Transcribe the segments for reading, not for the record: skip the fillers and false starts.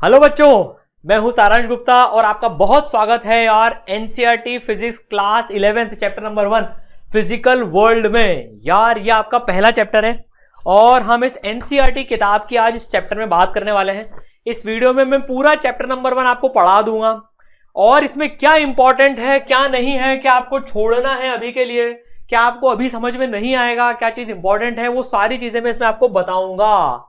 Hello बच्चों, मैं हूं सारांश गुप्ता और आपका बहुत स्वागत है यार NCERT physics class 11th chapter number 1 physical world में। यार ये आपका पहला चैप्टर है और हम इस एनसीईआरटी किताब की आज इस चैप्टर में बात करने वाले हैं। इस वीडियो में मैं पूरा चैप्टर नंबर 1 आपको पढ़ा दूंगा और इसमें क्या इंपॉर्टेंट है क्या नहीं है, क्या आपको छोड़ना है अभी के लिए, क्या आपको अभी समझ में नहीं आएगा, क्या चीज इंपॉर्टेंट है, वो सारी चीजें मैं इसमें आपको बताऊंगा।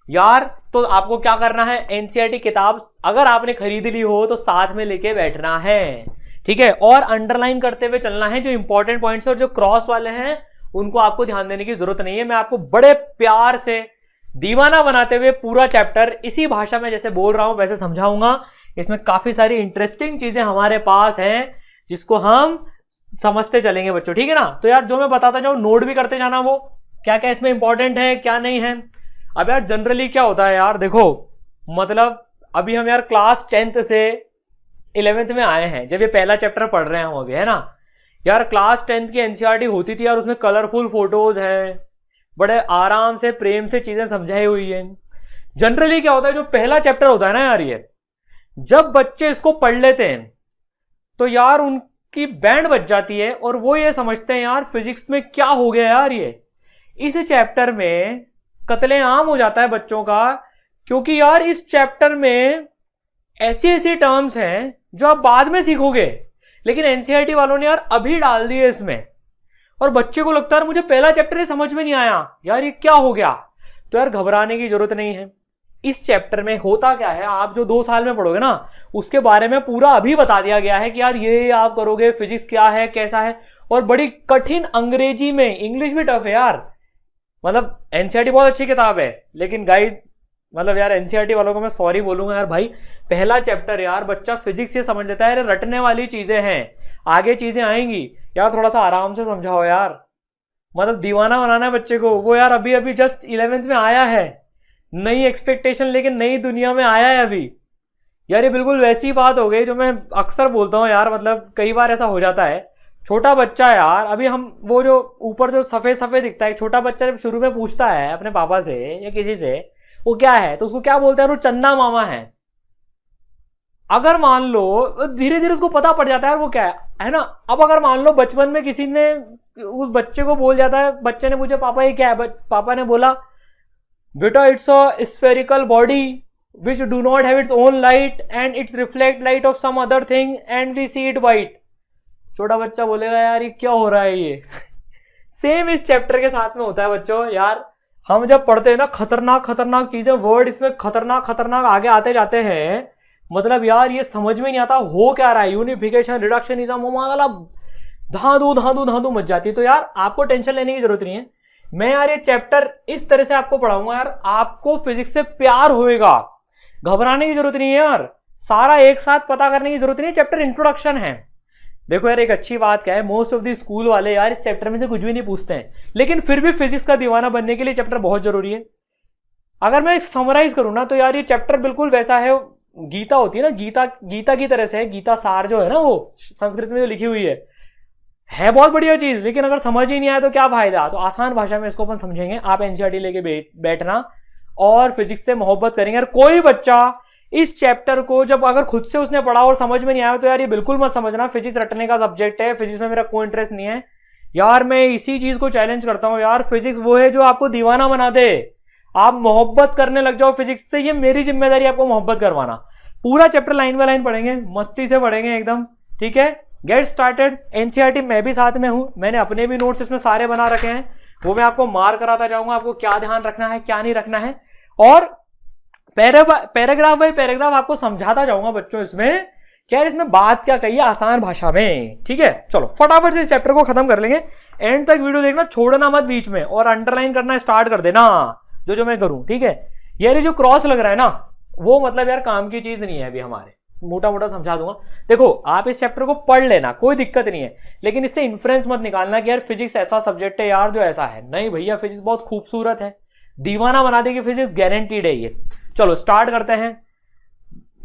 यार तो आपको क्या करना है, एनसीईआरटी किताब अगर आपने खरीद ली हो तो साथ में लेके बैठना है, ठीक है, और अंडरलाइन करते हुए चलना है। जो इंपॉर्टेंट पॉइंट्स और जो क्रॉस वाले हैं उनको आपको ध्यान देने की जरूरत नहीं है। मैं आपको बड़े प्यार से दीवाना बनाते हुए पूरा चैप्टर इसी भाषा में जैसे बोल रहा हूं वैसे समझाऊंगा। इसमें काफी सारी इंटरेस्टिंग चीजें हमारे पास हैं जिसको हम समझते चलेंगे बच्चों, ठीक है ना। तो यार जो मैं बताता जाऊं नोट भी करते जाना, वो क्या क्या इसमें इंपॉर्टेंट है क्या नहीं है। अब यार जनरली क्या होता है यार, देखो मतलब अभी हम यार क्लास 10th से 11th में आए हैं, जब ये पहला चैप्टर पढ़ रहे हैं हम अभी, है ना। यार क्लास 10th की एनसीईआरटी होती थी यार, उसमें कलरफुल फोटोज हैं, बड़े आराम से प्रेम से चीजें समझाई हुई हैं। जनरली क्या होता है, जो पहला चैप्टर होता है ना यार, ये जब बच्चे इसको पढ़ लेते हैं तो यार उनकी बैंड बज जाती है और वो ये समझते हैं यार फिजिक्स में क्या हो गया यार, ये इस चैप्टर में कत्लेआम हो जाता है बच्चों का। क्योंकि यार इस चैप्टर में ऐसी ऐसी टर्म्स हैं जो आप बाद में सीखोगे, लेकिन एनसीईआरटी वालों ने यार अभी डाल दिए इसमें, और बच्चे को लगता है मुझे पहला चैप्टर ही समझ में नहीं आया यार, ये क्या हो गया। तो यार घबराने की जरूरत नहीं है। इस चैप्टर में होता क्या है, आप जो 2 साल में पढ़ोगे ना उसके बारे में पूरा अभी बता दिया गया है कि यार ये आप करोगे, फिजिक्स क्या है कैसा है, और बड़ी कठिन अंग्रेजी में, इंग्लिश भी टफ है यार। मतलब एनसीईआरटी बहुत अच्छी किताब है, लेकिन गाइज मतलब यार एनसीईआरटी वालों को मैं सॉरी बोलूंगा यार भाई, पहला चैप्टर यार बच्चा फिजिक्स से समझ लेता है, रटने वाली चीजें हैं, आगे चीजें आएंगी यार, थोड़ा सा आराम से समझाओ यार। मतलब दीवाना बनाना है बच्चे को, वो यार अभी अभी जस्ट 11th में आया है, नई एक्सपेक्टेशन लेकिन नई दुनिया में आया है अभी। यार ये बिल्कुल वैसी बात हो गई जो मैं अक्सर बोलता हूँ यार, मतलब कई बार ऐसा हो जाता है। छोटा बच्चा यार, अभी हम वो जो ऊपर जो सफेद सफेद दिखता है, छोटा बच्चा जब शुरू में पूछता है अपने पापा से या किसी से वो क्या है, तो उसको क्या बोलते हैं, वो चन्ना मामा है। अगर मान लो धीरे धीरे उसको पता पड़ जाता है वो क्या है ना। अब अगर मान लो बचपन में किसी ने उस बच्चे को बोल जाता है, बच्चे ने पूछा पापा ये क्या है, पापा ने बोला बेटा it's a spherical body which do not have its own light and it reflect light of some other thing and we see it white। छोटा बच्चा बोलेगा यार ये क्या हो रहा है ये। सेम इस चैप्टर के साथ में होता है बच्चों। यार हम जब पढ़ते हैं ना खतरनाक खतरनाक चीजें, वर्ड इसमें खतरनाक खतरनाक आगे आते जाते हैं, मतलब यार ये समझ में नहीं आता हो क्या रहा है। यूनिफिकेशन, रिडक्शनिज्म, वो मतलब धांधू धांधू धांधू मच जाती है। तो यार आपको टेंशन लेने की जरूरत नहीं है, मैं यार ये चैप्टर इस तरह से आपको पढ़ाऊंगा यार, आपको फिजिक्स से प्यार होएगा, घबराने की जरूरत नहीं है यार, सारा एक साथ पता करने की जरूरत नहीं है। चैप्टर इंट्रोडक्शन है। देखो यार एक अच्छी बात क्या है, मोस्ट ऑफ द स्कूल वाले यार इस चैप्टर में से कुछ भी नहीं पूछते हैं, लेकिन फिर भी फिजिक्स का दीवाना बनने के लिए चैप्टर बहुत जरूरी है। अगर मैं समराइज करूं ना तो यार ये चैप्टर बिल्कुल वैसा है, गीता होती है ना, गीता की तरह से है। गीता सार जो है ना, वो संस्कृत में जो लिखी हुई है बहुत बढ़िया चीज, लेकिन अगर समझ ही नहीं आया तो क्या फायदा। तो आसान भाषा में इसको अपन समझेंगे। आप एनसीईआरटी लेके बैठना और फिजिक्स से मोहब्बत करेंगे। और कोई बच्चा इस चैप्टर को जब अगर खुद से उसने पढ़ा और समझ में नहीं आया तो यार ये बिल्कुल मत समझना फिजिक्स रटने का सब्जेक्ट है, फिजिक्स में मेरा कोई इंटरेस्ट नहीं है। यार मैं इसी चीज को चैलेंज करता हूं यार, फिजिक्स वो है जो आपको दीवाना बना दे, आप मोहब्बत करने लग जाओ फिजिक्स से। ये मेरी जिम्मेदारी आपको मोहब्बत करवाना। पूरा चैप्टर लाइन बाय लाइन पढ़ेंगे, मस्ती से पढ़ेंगे एकदम, ठीक है। Get started. एनसीईआरटी मैं भी साथ में हूं, मैंने अपने भी नोट्स इसमें सारे बना रखे हैं, वो मैं आपको मार कराता जाऊंगा, आपको क्या ध्यान रखना है क्या नहीं रखना है, और पैराग्राफ बाय पैराग्राफ आपको समझाता जाऊंगा बच्चों इसमें कि यार इसमें बात क्या कही है आसान भाषा में, ठीक है। चलो फटाफट से इस चैप्टर को खत्म कर लेंगे। एंड तक वीडियो देखना, छोड़ना मत बीच में, और अंडरलाइन करना स्टार्ट कर देना जो जो मैं करूं, ठीक है। यार ये जो क्रॉस लग रहा है ना, वो मतलब यार काम की चीज नहीं है अभी हमारे, मोटा मोटा समझा दूंगा। देखो आप इस चैप्टर को पढ़ लेना, कोई दिक्कत नहीं है, लेकिन इससे इन्फ्रेंस मत निकालना कि यार फिजिक्स ऐसा सब्जेक्ट है यार जो ऐसा है। नहीं भैया, फिजिक्स बहुत खूबसूरत है, दीवाना बना देगी फिजिक्स, गारंटीड है ये। चलो स्टार्ट करते हैं,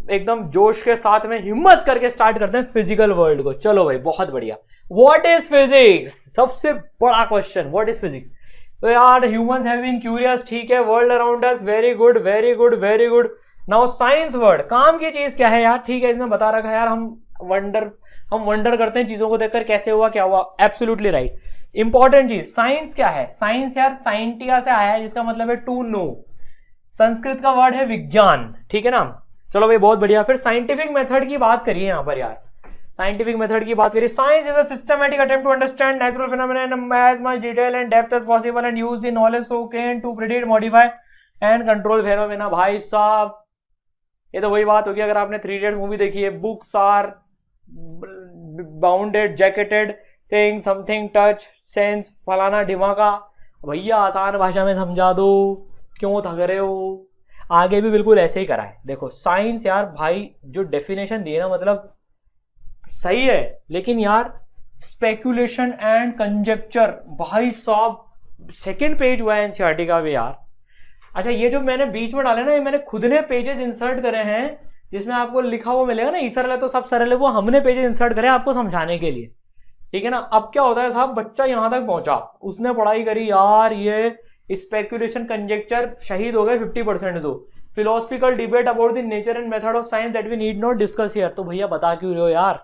एकदम जोश के साथ में हिम्मत करके स्टार्ट करते हैं फिजिकल वर्ल्ड को। चलो भाई बहुत बढ़िया। व्हाट इज फिजिक्स, सबसे बड़ा क्वेश्चन, व्हाट इज फिजिक्स। तो यार ह्यूमंस हैव बीन क्यूरियस, ठीक है, world around us, very good very good very good. Now science word, काम की चीज क्या है यार, ठीक है इसमें बता रखा है यार, हम वंडर करते हैं चीजों को देखकर कैसे हुआ क्या हुआ, एब्सोल्युटली राइट। इंपॉर्टेंट चीज साइंस क्या है, साइंस यार साइंटिया से आया है जिसका मतलब है टू नो, संस्कृत का वर्ड है विज्ञान, ठीक है ना। चलो भाई बहुत बढ़िया। फिर साइंटिफिक मेथड की बात करिए यहां पर यार, साइंटिफिक मेथड की बात करिए। Science is a systematic attempt to understand natural phenomena in as much detail and depth as possible and use the knowledge so can to predict modify and control phenomena. भाई साहब ये तो वही बात होगी, अगर आपने 3 इडियट्स मूवी देखी है, books are bounded jacketed thing something touch sense फलाना ढिमाका। भैया आसान भाषा में समझा दो, क्यों थक रहे हो। आगे भी बिल्कुल ऐसे ही करा है। देखो साइंस यार भाई जो डेफिनेशन दी है ना, मतलब सही है, लेकिन यार स्पेकुलेशन एंड कंजेक्चर, भाई साहब सेकंड पेज हुआ है एनसीईआरटी का भी यार। अच्छा ये जो मैंने बीच में डाले ना, ये मैंने खुद ने पेजेस इंसर्ट करे हैं जिसमें आपको लिखा हुआ मिलेगा ना, ई सरल है तो सब सरल है, वो हमने पेजेस इंसर्ट करे आपको समझाने के लिए, ठीक है ना। अब क्या होता है साहब, बच्चा यहां तक पहुंचा, उसने पढ़ाई करी यार, ये स्पेकुलेशन कंजेक्चर शहीद हो गए 50% दो, philosophical debate about the nature and method of science that we need not discuss here, तो भैया बता क्यों रहे हो यार,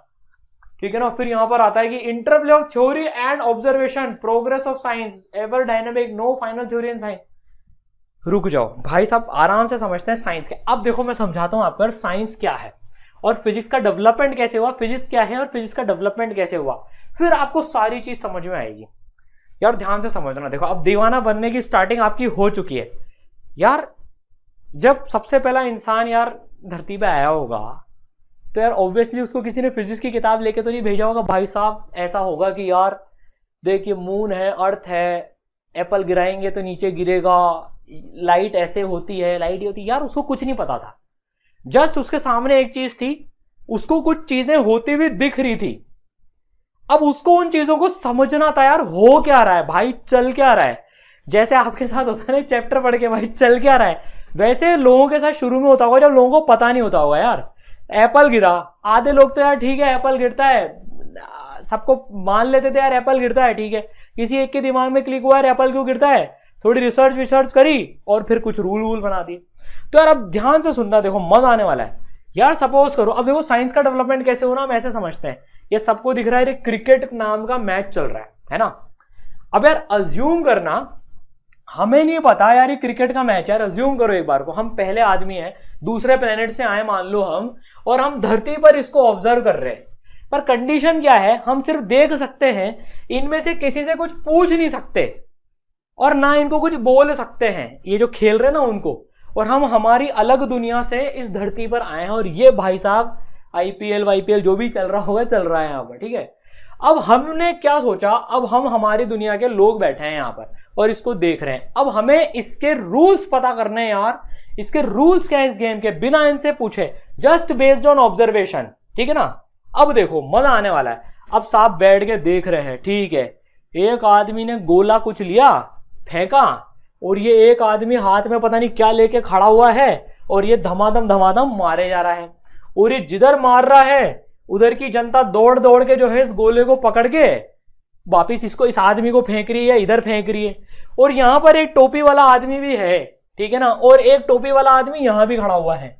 ठीक है ना। फिर यहां पर आता है कि interplay of theory and observation, progress of science, ever dynamic, no final theory in science. रुक जाओ भाई साहब, आराम से समझते हैं साइंस क्या। अब देखो मैं समझाता हूं आपको साइंस क्या है और फिजिक्स का डेवलपमेंट कैसे हुआ, फिजिक्स क्या है और फिजिक्स का डेवलपमेंट कैसे हुआ, फिर आपको सारी चीज समझ में आएगी यार। ध्यान से समझना। देखो अब दीवाना बनने की स्टार्टिंग आपकी हो चुकी है यार। जब सबसे पहला इंसान यार धरती पे आया होगा तो यार ऑब्वियसली उसको किसी ने फिजिक्स की किताब लेके तो नहीं भेजा होगा, भाई साहब ऐसा होगा कि यार देखिए मून है, अर्थ है, एप्पल गिराएंगे तो नीचे गिरेगा, लाइट ऐसे होती है, लाइट होती है, यार उसको कुछ नहीं पता था। जस्ट उसके सामने एक चीज थी, उसको कुछ चीजें होती हुई दिख रही थी, अब उसको उन चीजों को समझना था यार, हो क्या रहा है भाई, चल क्या रहा है। जैसे आपके साथ होता है ना चैप्टर पढ़ के भाई चल क्या रहा है, वैसे लोगों के साथ शुरू में होता होगा जब लोगों को पता नहीं होता होगा यार। एप्पल गिरा, आधे लोग तो यार ठीक है एप्पल गिरता है, सबको मान लेते थे यार एप्पल गिरता है, ठीक है। किसी एक के दिमाग में क्लिक हुआ यार एप्पल क्यों गिरता है, थोड़ी रिसर्च करी और फिर कुछ रूल बना दिए। तो यार अब ध्यान से सुनना, देखो मजा आने वाला है यार। सपोज करो, अब देखो साइंस का डेवलपमेंट कैसे हो रहा हम ऐसे समझते हैं, ये सबको दिख रहा है क्रिकेट नाम का मैच चल रहा है ना। अब यार अज्यूम करना, हमें नहीं पता यार ये क्रिकेट का मैच है, अज्यूम करो एक बार को हम पहले आदमी हैं, दूसरे प्लेनेट से आए मान लो हम, और हम धरती पर इसको ऑब्जर्व कर रहे हैं। पर कंडीशन क्या है, हम सिर्फ देख सकते हैं, इनमें से किसी से कुछ पूछ नहीं सकते और ना इनको कुछ बोल सकते हैं, ये जो खेल रहे हैं ना उनको। और हम हमारी अलग दुनिया से इस धरती पर आए हैं और ये भाई साहब आईपीएल वाईपीएल जो भी चल रहा होगा चल रहा है यहाँ पर, ठीक है। अब हमने क्या सोचा, अब हम हमारी दुनिया के लोग बैठे हैं यहाँ पर और इसको देख रहे हैं। अब हमें इसके रूल्स पता करने हैं यार, इसके रूल्स क्या है इस गेम के, बिना इनसे पूछे, जस्ट बेस्ड ऑन ऑब्जर्वेशन, ठीक है ना। अब देखो मजा आने वाला है। अब साहब बैठ के देख रहे हैं, ठीक है, एक आदमी ने गोला कुछ लिया फेंका और ये एक आदमी हाथ में पता नहीं क्या लेके खड़ा हुआ है और ये धमाधम मारे जा रहा है। और ये जिधर मार रहा है उधर की जनता दौड़ दौड़ के जो है इस गोले को पकड़ के वापिस इसको, इस आदमी को फेंक रही है, इधर फेंक रही है। और यहां पर एक टोपी वाला आदमी भी है, ठीक है ना, और एक टोपी वाला आदमी यहां भी खड़ा हुआ है।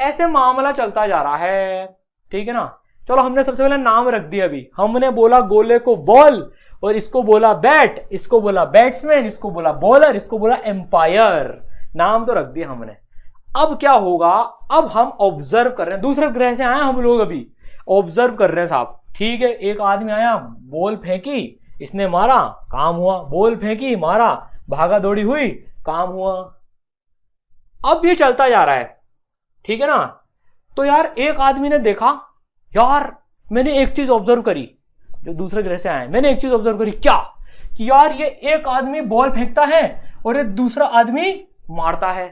ऐसे मामला चलता जा रहा है, ठीक है ना। चलो हमने सबसे पहले नाम रख दिया, अभी हमने बोला गोले को बॉल और इसको बोला बैट, इसको बोला बैट्समैन, इसको बोला बॉलर, इसको बोला एम्पायर, नाम तो रख दिया हमने। अब क्या होगा, अब हम ऑब्जर्व कर रहे हैं, दूसरे ग्रह से आए हम लोग, अभी ऑब्जर्व कर रहे हैं साहब, ठीक है। एक आदमी आया, बॉल फेंकी, इसने मारा, काम हुआ, बॉल फेंकी मारा, भागा दौड़ी हुई, काम हुआ। अब ये चलता जा रहा है, ठीक है ना। तो यार एक आदमी ने देखा, यार मैंने एक चीज ऑब्जर्व करी, जो दूसरे ग्रह से आए, मैंने एक चीज ऑब्जर्व करी, क्या कि यार ये एक आदमी बॉल फेंकता है और ये दूसरा आदमी मारता है।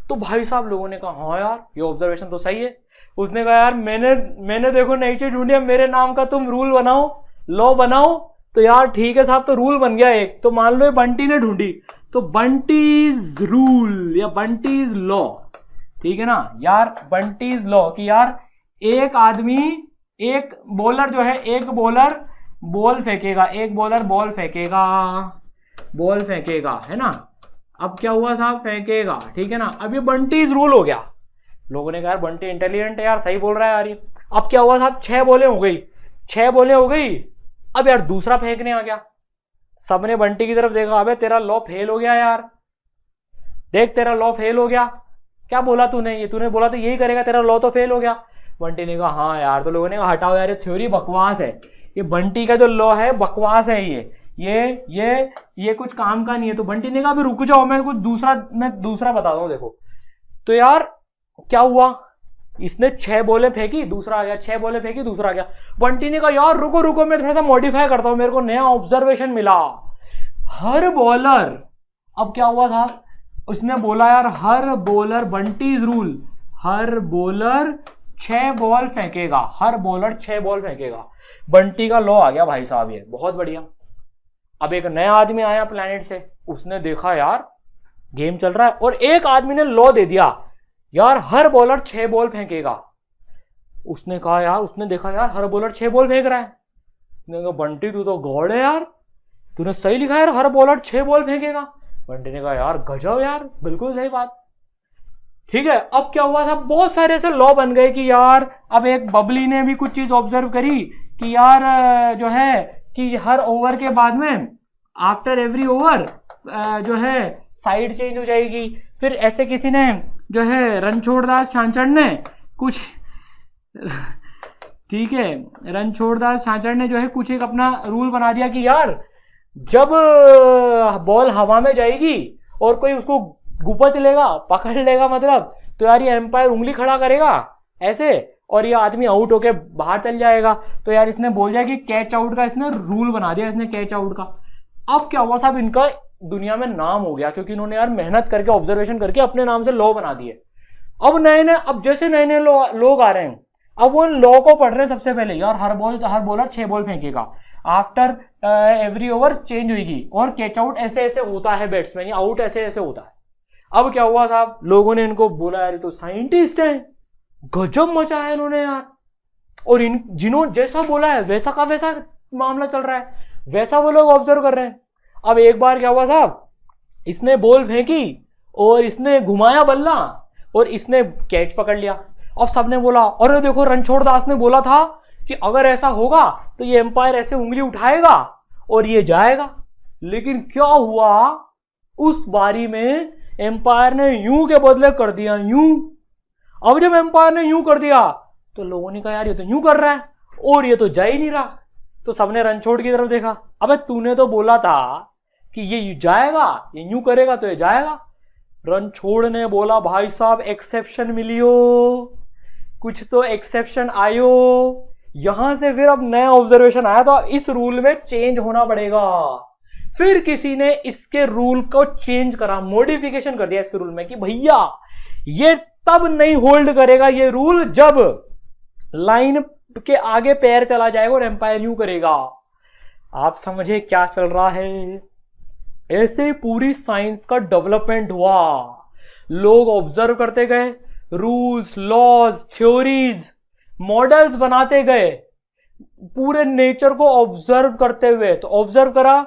तो भाई साहब लोगों ने कहा हाँ यार ये ऑब्जर्वेशन तो सही है। उसने कहा यार मैंने देखो नई चीज ढूंढी है, मेरे नाम का तुम रूल बनाओ, लॉ बनाओ। तो यार ठीक है साहब, तो रूल बन गया एक। तो मान लो बंटी ने ढूंढी, तो बंटीज रूल या बंटीज लॉ, ठीक है ना यार, बंटीज लॉ कि यार एक आदमी, एक बॉलर जो है, एक बॉलर बॉल फेंकेगा, एक बॉलर बॉल फेंकेगा, बॉल फेंकेगा, है ना। अब क्या हुआ साहब, फेंकेगा, ठीक है ना। अब ये बंटीज रूल हो गया, लोगों ने कहा यार बंटी इंटेलिजेंट है यार, सही बोल रहा है यार ये। अब क्या हुआ साहब, 6 बॉलें हो गई, 6 बॉलें हो गई। अब यार दूसरा फेंकने आ गया, सबने बंटी की तरफ देखा, अबे तेरा लॉ फेल हो गया यार, देख तेरा लॉ फेल हो गया। क्या बोला तूने, ये तूने बोला तो यही करेगा, तेरा लॉ तो फेल हो गया। बंटी ने कहा हाँ यार। तो लोगों ने कहा हटाओ यार, ये थ्योरी बकवास है, ये बंटी का जो लॉ है बकवास है, ये कुछ काम का नहीं है। तो बंटी ने कहा अभी रुक जाओ, मैं दूसरा बताता हूं देखो। तो यार क्या हुआ, इसने 6 बॉलें फेंकी, दूसरा आ गया, 6 बॉलें फेंकी, दूसरा आ गया। बंटी ने कहा यार रुको रुको, मैं थोड़ा सा मॉडिफाई करता हूं, मेरे को नया ऑब्जर्वेशन मिला। हर बॉलर, अब क्या हुआ था, उसने बोला यार हर बॉलर, बंटीज रूल, हर बॉलर 6 बॉल फेंकेगा, हर बॉलर 6 बॉल फेंकेगा। बंटी का लॉ आ गया भाई साहब, ये बहुत बढ़िया। अब एक नया आदमी आया प्लेनेट से, उसने देखा यार गेम चल रहा है, और एक आदमी ने लॉ दे दिया यार हर बॉलर 6 बॉल फेंकेगा। उसने कहा यार, उसने देखा यार हर बॉलर 6 बॉल फेंक रहा है। उसने कहा बंटी तू तो गॉड है यार, तूने सही लिखा यार हर बॉलर 6 बॉल फेंकेगा। बंटी ने कहा यार गजब यार, बिल्कुल सही बात। ठीक है, अब क्या हुआ था, बहुत सारे ऐसे लॉ बन गए कि यार, अब एक बबली ने भी कुछ चीज ऑब्जर्व करी कि यार जो है कि हर ओवर के बाद में, आफ्टर एवरी ओवर जो है साइड चेंज हो जाएगी। फिर ऐसे किसी ने जो है रणछोड़दास छांचड़ ने कुछ ठीक है, रणछोड़दास छांचड़ ने जो है कुछ एक अपना रूल बना दिया कि यार जब बॉल हवा में जाएगी और कोई उसको गुपच लेगा, पकड़ लेगा मतलब, तो यार ये एम्पायर उंगली खड़ा करेगा ऐसे, और ये आदमी आउट होके बाहर चल जाएगा। तो यार इसने बोल दिया कि कैच आउट का इसने रूल बना दिया, इसने कैच आउट का। अब क्या हुआ साहब, इनका दुनिया में नाम हो गया, क्योंकि इन्होंने यार मेहनत करके ऑब्जर्वेशन करके अपने नाम से लॉ बना दिए। अब जैसे नए नए लोग आ रहे हैं, अब वो लॉ को पढ़ रहे हैं सबसे पहले, यार हर बॉलर 6 बॉल फेंकेगा, आफ्टर एवरी ओवर चेंज होगी, और कैच आउट ऐसे ऐसे होता है, बैट्समैन या आउट ऐसे ऐसे होता है। अब क्या हुआ साहब, लोगों ने इनको बोला यार तो साइंटिस्ट हैं, गजब मचा है इन्होंने यार, और जिन्होंने जैसा बोला है वैसा का वैसा मामला चल रहा है, वैसा वो लोग ऑब्जर्व कर रहे हैं। अब एक बार क्या हुआ साहब, इसने बॉल फेंकी और इसने घुमाया बल्ला और इसने कैच पकड़ लिया। अब सबने बोला अरे देखो रणछोड़दास ने बोला था कि अगर ऐसा होगा तो ये एम्पायर ऐसे उंगली उठाएगा और ये जाएगा। लेकिन क्या हुआ, उस बारी में एम्पायर ने यूं के बदले कर दिया यूं। अब जब एम्पायर ने यूं कर दिया तो लोगों ने कहा यार ये तो यूं कर रहा है और ये तो जा ही नहीं रहा। तो सबने रणछोड़ की तरफ देखा, अबे तूने तो बोला था कि ये जाएगा, ये यूं करेगा तो ये जाएगा। रणछोड़ ने बोला भाई साहब एक्सेप्शन मिलियो, कुछ तो एक्सेप्शन आयो। यहां से फिर अब नया ऑब्जर्वेशन आया, तो इस रूल में चेंज होना पड़ेगा। फिर किसी ने इसके रूल को चेंज करा, मॉडिफिकेशन कर दिया इसके रूल में कि भैया ये तब नहीं होल्ड करेगा ये रूल जब लाइन के आगे पैर चला जाएगा और एम्पायर यूं करेगा। आप समझे क्या चल रहा है। ऐसे पूरी साइंस का डेवलपमेंट हुआ, लोग ऑब्जर्व करते गए, रूल्स, लॉज, थ्योरीज, मॉडल्स बनाते गए, पूरे नेचर को ऑब्जर्व करते हुए। तो ऑब्जर्व करा,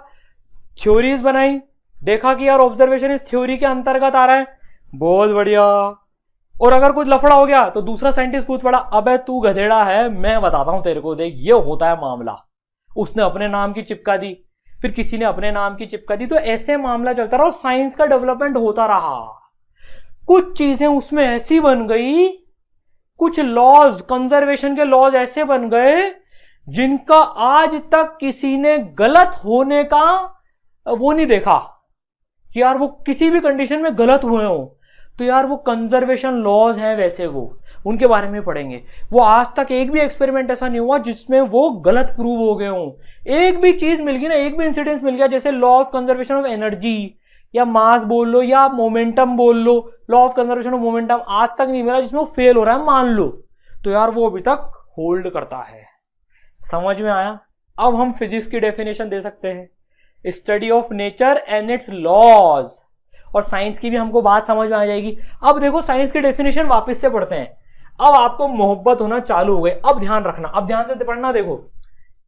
थ्योरीज बनाई, देखा कि यार ऑब्जर्वेशन इस थ्योरी के अंतर्गत आ रहा है, बहुत बढ़िया। और अगर कुछ लफड़ा हो गया तो दूसरा साइंटिस्ट पूछ पड़ा, अबे तू गधेड़ा है, मैं बताता हूं तेरे को, देख ये होता है मामला। उसने अपने नाम की चिपका दी, फिर किसी ने अपने नाम की चिपका दी, तो ऐसे मामला चलता रहा और साइंस का डेवलपमेंट होता रहा। कुछ चीजें उसमें ऐसी बन गई, कुछ लॉज, कंजर्वेशन के लॉज ऐसे बन गए जिनका आज तक किसी ने गलत होने का वो नहीं देखा कि यार वो किसी भी कंडीशन में गलत हुए हो। तो यार वो कंजर्वेशन लॉज हैं, वैसे वो उनके बारे में पढ़ेंगे। वो आज तक एक भी एक्सपेरिमेंट ऐसा नहीं हुआ जिसमें वो गलत प्रूव हो गए हों। एक भी चीज मिल गई ना, एक भी इंसिडेंस मिल गया, जैसे law of conservation of energy या मास बोल लो या मोमेंटम बोल लो, law of conservation of momentum आज तक नहीं मिला जिसमें वो फेल हो रहा है, मान लो, तो यार वो अभी तक होल्ड करता है। समझ में आया। अब हम फिजिक्स की डेफिनेशन दे सकते हैं, study of nature and its laws. और साइंस की भी हमको बात समझ में आ जाएगी। अब देखो साइंस की डेफिनेशन वापस से पढ़ते हैं। अब आपको मोहब्बत होना चालू हो गई। अब ध्यान रखना, अब ध्यान से पढ़ना। देखो,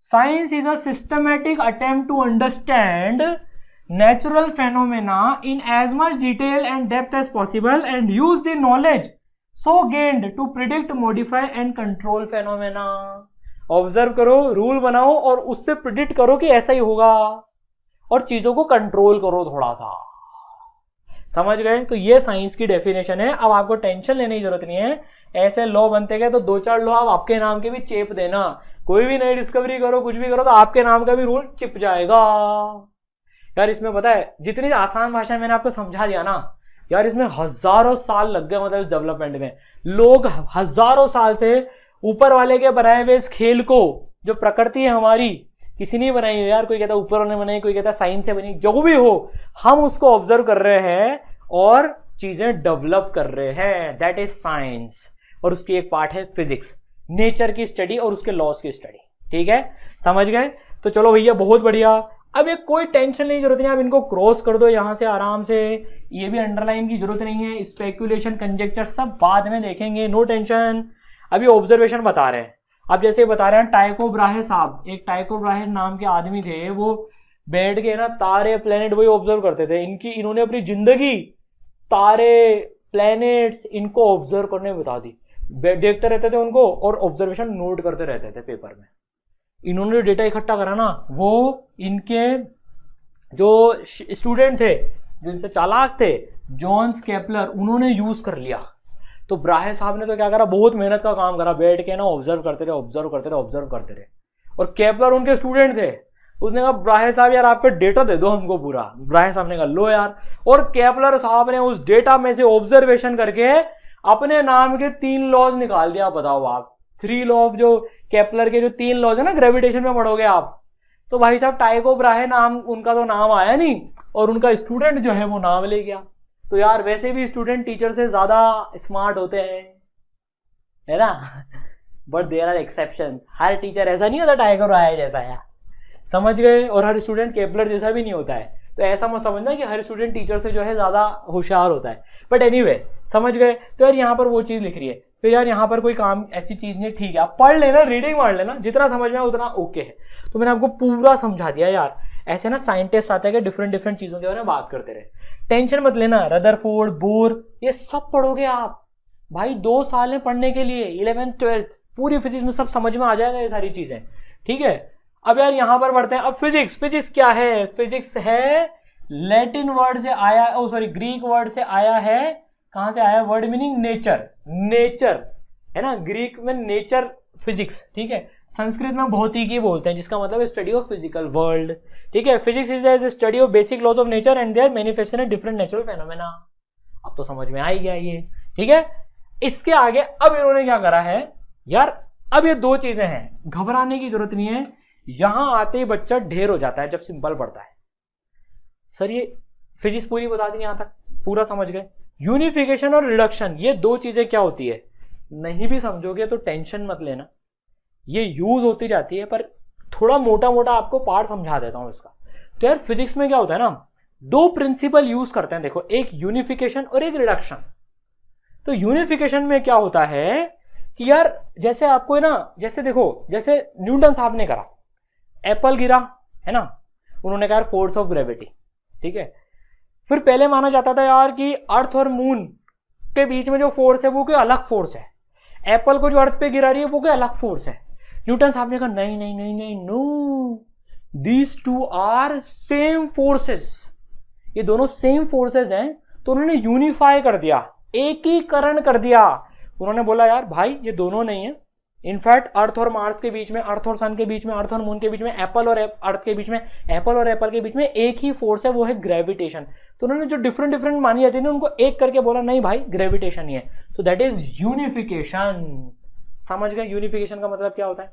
science is a systematic attempt to understand natural phenomena in as much detail and depth as possible and use the knowledge so gained to predict, modify and control phenomena. Observe करो, रूल बनाओ और उससे predict करो कि ऐसा ही होगा और चीजों को कंट्रोल करो थोड़ा सा। समझ गए? तो ये साइंस की डेफिनेशन है। अब आपको टेंशन लेने की जरूरत नहीं है, ऐसे लॉ बनते गए तो 2-4 लॉ आप आपके नाम के भी चेप देना। कोई भी नई डिस्कवरी करो, कुछ भी करो, तो आपके नाम का भी रूल चिप जाएगा। यार इसमें पता है, जितनी आसान भाषा मैंने आपको समझा दिया ना यार, इसमें हजारों साल लग गए। मतलब इस डेवलपमेंट में लोग हजारों साल से ऊपर वाले के बनाए हुए इस खेल को, जो प्रकृति है हमारी, किसी ने बनाई है यार। कोई कहता है ऊपर वाले बनाई, कोई कहता है साइंस से बनी, जो भी हो, हम उसको ऑब्जर्व कर रहे हैं और चीजें डेवलप कर रहे हैं। That is science. और उसकी एक पार्ट है फिजिक्स, नेचर की स्टडी और उसके लॉस की स्टडी। ठीक है, समझ गए? तो चलो भैया, बहुत बढ़िया। अब ये कोई टेंशन नहीं, जरूरत नहीं, आप इनको क्रॉस कर दो यहां से आराम से। ये भी अंडरलाइन की जरूरत नहीं है। स्पेकुलेशन, कंजेक्चर सब बाद में देखेंगे, नो टेंशन। अभी ऑब्जर्वेशन बता रहे हैं। अब जैसे बता रहे हैं टाइको ब्राहे साहब, एक टाइको ब्राहे नाम के आदमी थे, वो बैठ के ना तारे प्लेनेट वही ऑब्जर्व करते थे। इन्होंने अपनी जिंदगी तारे प्लैनेट्स इनको ऑब्जर्व करने बता दी। देखते रहते थे उनको और ऑब्जर्वेशन नोट करते रहते थे पेपर में। इन्होंने डेटा इकट्ठा करा ना, वो इनके जो स्टूडेंट थे, जो इनसे चालाक थे, जॉन्स केपलर, उन्होंने यूज कर लिया। तो ब्राहे साहब ने तो क्या करा, बहुत मेहनत का काम करा, बैठ के ना ऑब्जर्व करते रहे, ऑब्जर्व करते रहे, ऑब्जर्व करते रहे। और केपलर उनके स्टूडेंट थे। उसने कहा ब्राहे साहब यार आपका डेटा दे दो हमको पूरा। ब्राहे साहब ने कहा लो यार। और केपलर साहब ने उस डेटा में से ऑब्जर्वेशन करके अपने नाम के 3 लॉज निकाल दिया। बताओ आप, 3 लॉ ऑफ, जो केपलर के जो 3 लॉज है ना, ग्रेविटेशन में पढ़ोगे आप। तो भाई साहब टाइको ब्राहे नाम, उनका तो नाम आया नहीं और उनका स्टूडेंट जो है वो नाम ले गया। तो यार वैसे भी स्टूडेंट टीचर से ज्यादा स्मार्ट होते हैं, है ना? But there are exception. हर टीचर ऐसा नहीं होता टाइको ब्राहे जैसा यार, समझ गए? और हर स्टूडेंट केपलर जैसा भी नहीं होता है। तो ऐसा मत समझना कि हर स्टूडेंट टीचर से जो है ज्यादा होशियार होता है। बट एनीवे, समझ गए? तो यार यहाँ पर वो चीज लिख रही है। फिर यार यहाँ पर कोई काम ऐसी चीज नहीं, ठीक है आप पढ़ लेना, रीडिंग मार लेना, जितना समझ में उतना ओके है। तो मैंने आपको पूरा समझा दिया यार। ऐसे ना साइंटिस्ट आते हैं कि डिफरेंट चीजों के बारे में बात करते रहे। टेंशन मत लेना, रदरफोर्ड, बोर, ये सब पढ़ोगे आप भाई। 2 साल में पढ़ने के लिए 11th 12th पूरी फिजिक्स में सब समझ में आ जाएगा ये सारी चीजें। ठीक है, अब यार यहां पर बढ़ते हैं। अब फिजिक्स क्या है? फिजिक्स है लैटिन वर्ड से आया, ओ सॉरी ग्रीक वर्ड से आया है। कहां से आया? वर्ड मीनिंग नेचर है ना, ग्रीक में नेचर फिजिक्स। ठीक है, संस्कृत में भौतिकी बोलते हैं, जिसका मतलब है स्टडी ऑफ फिजिकल वर्ल्ड। ठीक है, physics is as study of basic laws of nature and their manifestation in different natural phenomena. अब तो समझ में आ ही गया ये। ठीक है, इसके आगे अब इन्होंने क्या करा है यार, अब ये 2 चीजें हैं, घबराने की जरूरत नहीं है। यहां आते ही बच्चा ढेर हो जाता है जब सिंपल पढ़ता है। सर ये फिजिक्स पूरी बता दी, यहां तक पूरा समझ गए। यूनिफिकेशन और रिडक्शन, ये 2 चीजें क्या होती है, नहीं भी समझोगे तो टेंशन मत लेना, ये यूज होती जाती है। पर थोड़ा मोटा मोटा आपको पार्ट समझा देता हूं इसका। तो यार फिजिक्स में क्या होता है ना, 2 प्रिंसिपल यूज करते हैं। देखो, एक यूनिफिकेशन और एक रिडक्शन। तो यूनिफिकेशन में क्या होता है कि यार जैसे आपको ना, जैसे देखो, जैसे न्यूटन साहब ने करा, एप्पल गिरा है ना, उन्होंने कहा फोर्स ऑफ ग्रेविटी। ठीक है, फिर पहले माना जाता था यार कि अर्थ और मून के बीच में जो फोर्स है वो कोई अलग फोर्स है, एप्पल को जो अर्थ पे गिरा रही है वो कोई अलग फोर्स है। न्यूटन साहब ने कहा नहीं नहीं नहीं नहीं, no, these 2 are same forces, ये दोनों सेम फोर्सेस हैं। तो उन्होंने यूनिफाई कर दिया, एकीकरण कर दिया। उन्होंने बोला यार भाई ये दोनों नहीं है, इनफैक्ट अर्थ और मार्स के बीच में, अर्थ और सन के बीच में, अर्थ और मून के बीच में, एप्पल और अर्थ के बीच में, एप्पल और एप्पल के बीच में एक ही फोर्स है, वो है ग्रेविटेशन। तो उन्होंने जो डिफरेंट मानी जाती है उनको एक करके बोला नहीं भाई ग्रेविटेशन ही है। तो दैट इज यूनिफिकेशन। समझ गए यूनिफिकेशन का मतलब क्या होता है?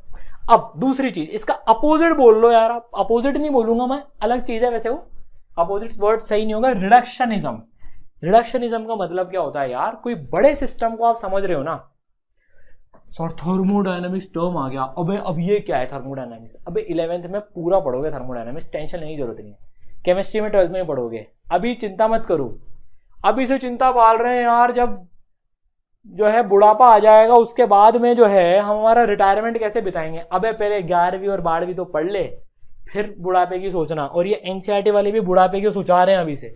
अब दूसरी चीज, इसका अपोजिट बोल लो यार आप। अपोजिट नहीं बोलूंगा मैं, अलग चीज है वैसे वो, अपोजिट वर्ड सही नहीं होगा। रिडक्शनिज्म। रिडक्शनिज्म का मतलब क्या होता है यार, कोई बड़े सिस्टम को आप समझ रहे हो ना, सर थर्मोडायनामिक्स टर्म आ गया, अबे अब ये क्या है थर्मोडायनामिक्स? अबे 11th में पूरा पढ़ोगे थर्मोडायनामिक्स, टेंशन लेने की जरूरत नहीं है। केमिस्ट्री में 12th में पढ़ोगे, अभी चिंता मत करो। अभी से चिंता पाल रहे हैं यार, जब जो है बुढ़ापा आ जाएगा उसके बाद में जो है हम हमारा रिटायरमेंट कैसे बिताएंगे। अबे पहले 11वीं और 12वीं तो पढ़ ले, फिर बुढ़ापे की सोचना। और ये एनसीईआरटी वाले भी बुढ़ापे की सोचा रहे हैं अभी से,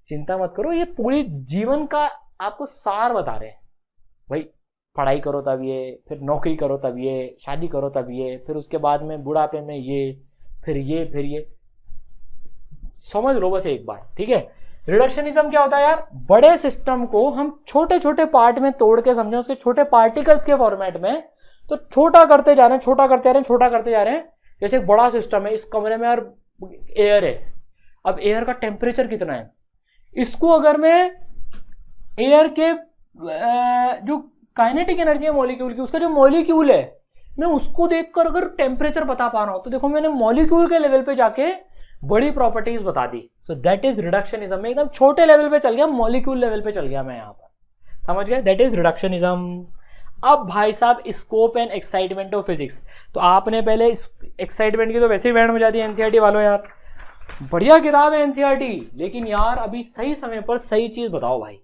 चिंता मत करो, ये पूरी जीवन का आपको सार बता रहे हैं। भाई पढ़ाई करो तब ये, फिर नौकरी करो तब ये, शादी करो तब ये, फिर उसके बाद में बुढ़ापे में ये, फिर ये समझ लो बस एक बार, ठीक है। रिडक्शनिज्म क्या होता है यार, बड़े सिस्टम को हम छोटे छोटे पार्ट में तोड़ के समझें, उसके छोटे पार्टिकल्स के फॉर्मेट में, तो छोटा करते जा रहे हैं, छोटा करते जा रहे हैं, छोटा करते जा रहे हैं। जैसे एक बड़ा सिस्टम है, इस कमरे में यार एयर है, अब एयर का टेम्परेचर कितना है, इसको अगर मैं एयर के जो काइनेटिक एनर्जी है मॉलिक्यूल की, उसका जो मॉलिक्यूल है, मैं उसको देखकर अगर टेम्परेचर बता पा रहा हूं, तो देखो मैंने मॉलिक्यूल के लेवल पे जाके बड़ी प्रॉपर्टीज बता दी। So that is reductionism. मैं एकदम छोटे लेवल पे चल गया, मॉलिक्यूल लेवल पे चल गया मैं यहां पर, समझ गया, दैट इज रिडक्शनिज्म। अब भाई साहब scope and excitement of physics, तो आपने पहले एक्साइटमेंट की तो वैसे ही बैंड बजा दी एनसीईआरटी वालों यार, बढ़िया किताब है एनसीईआरटी, लेकिन यार अभी सही समय पर सही चीज बताओ भाई।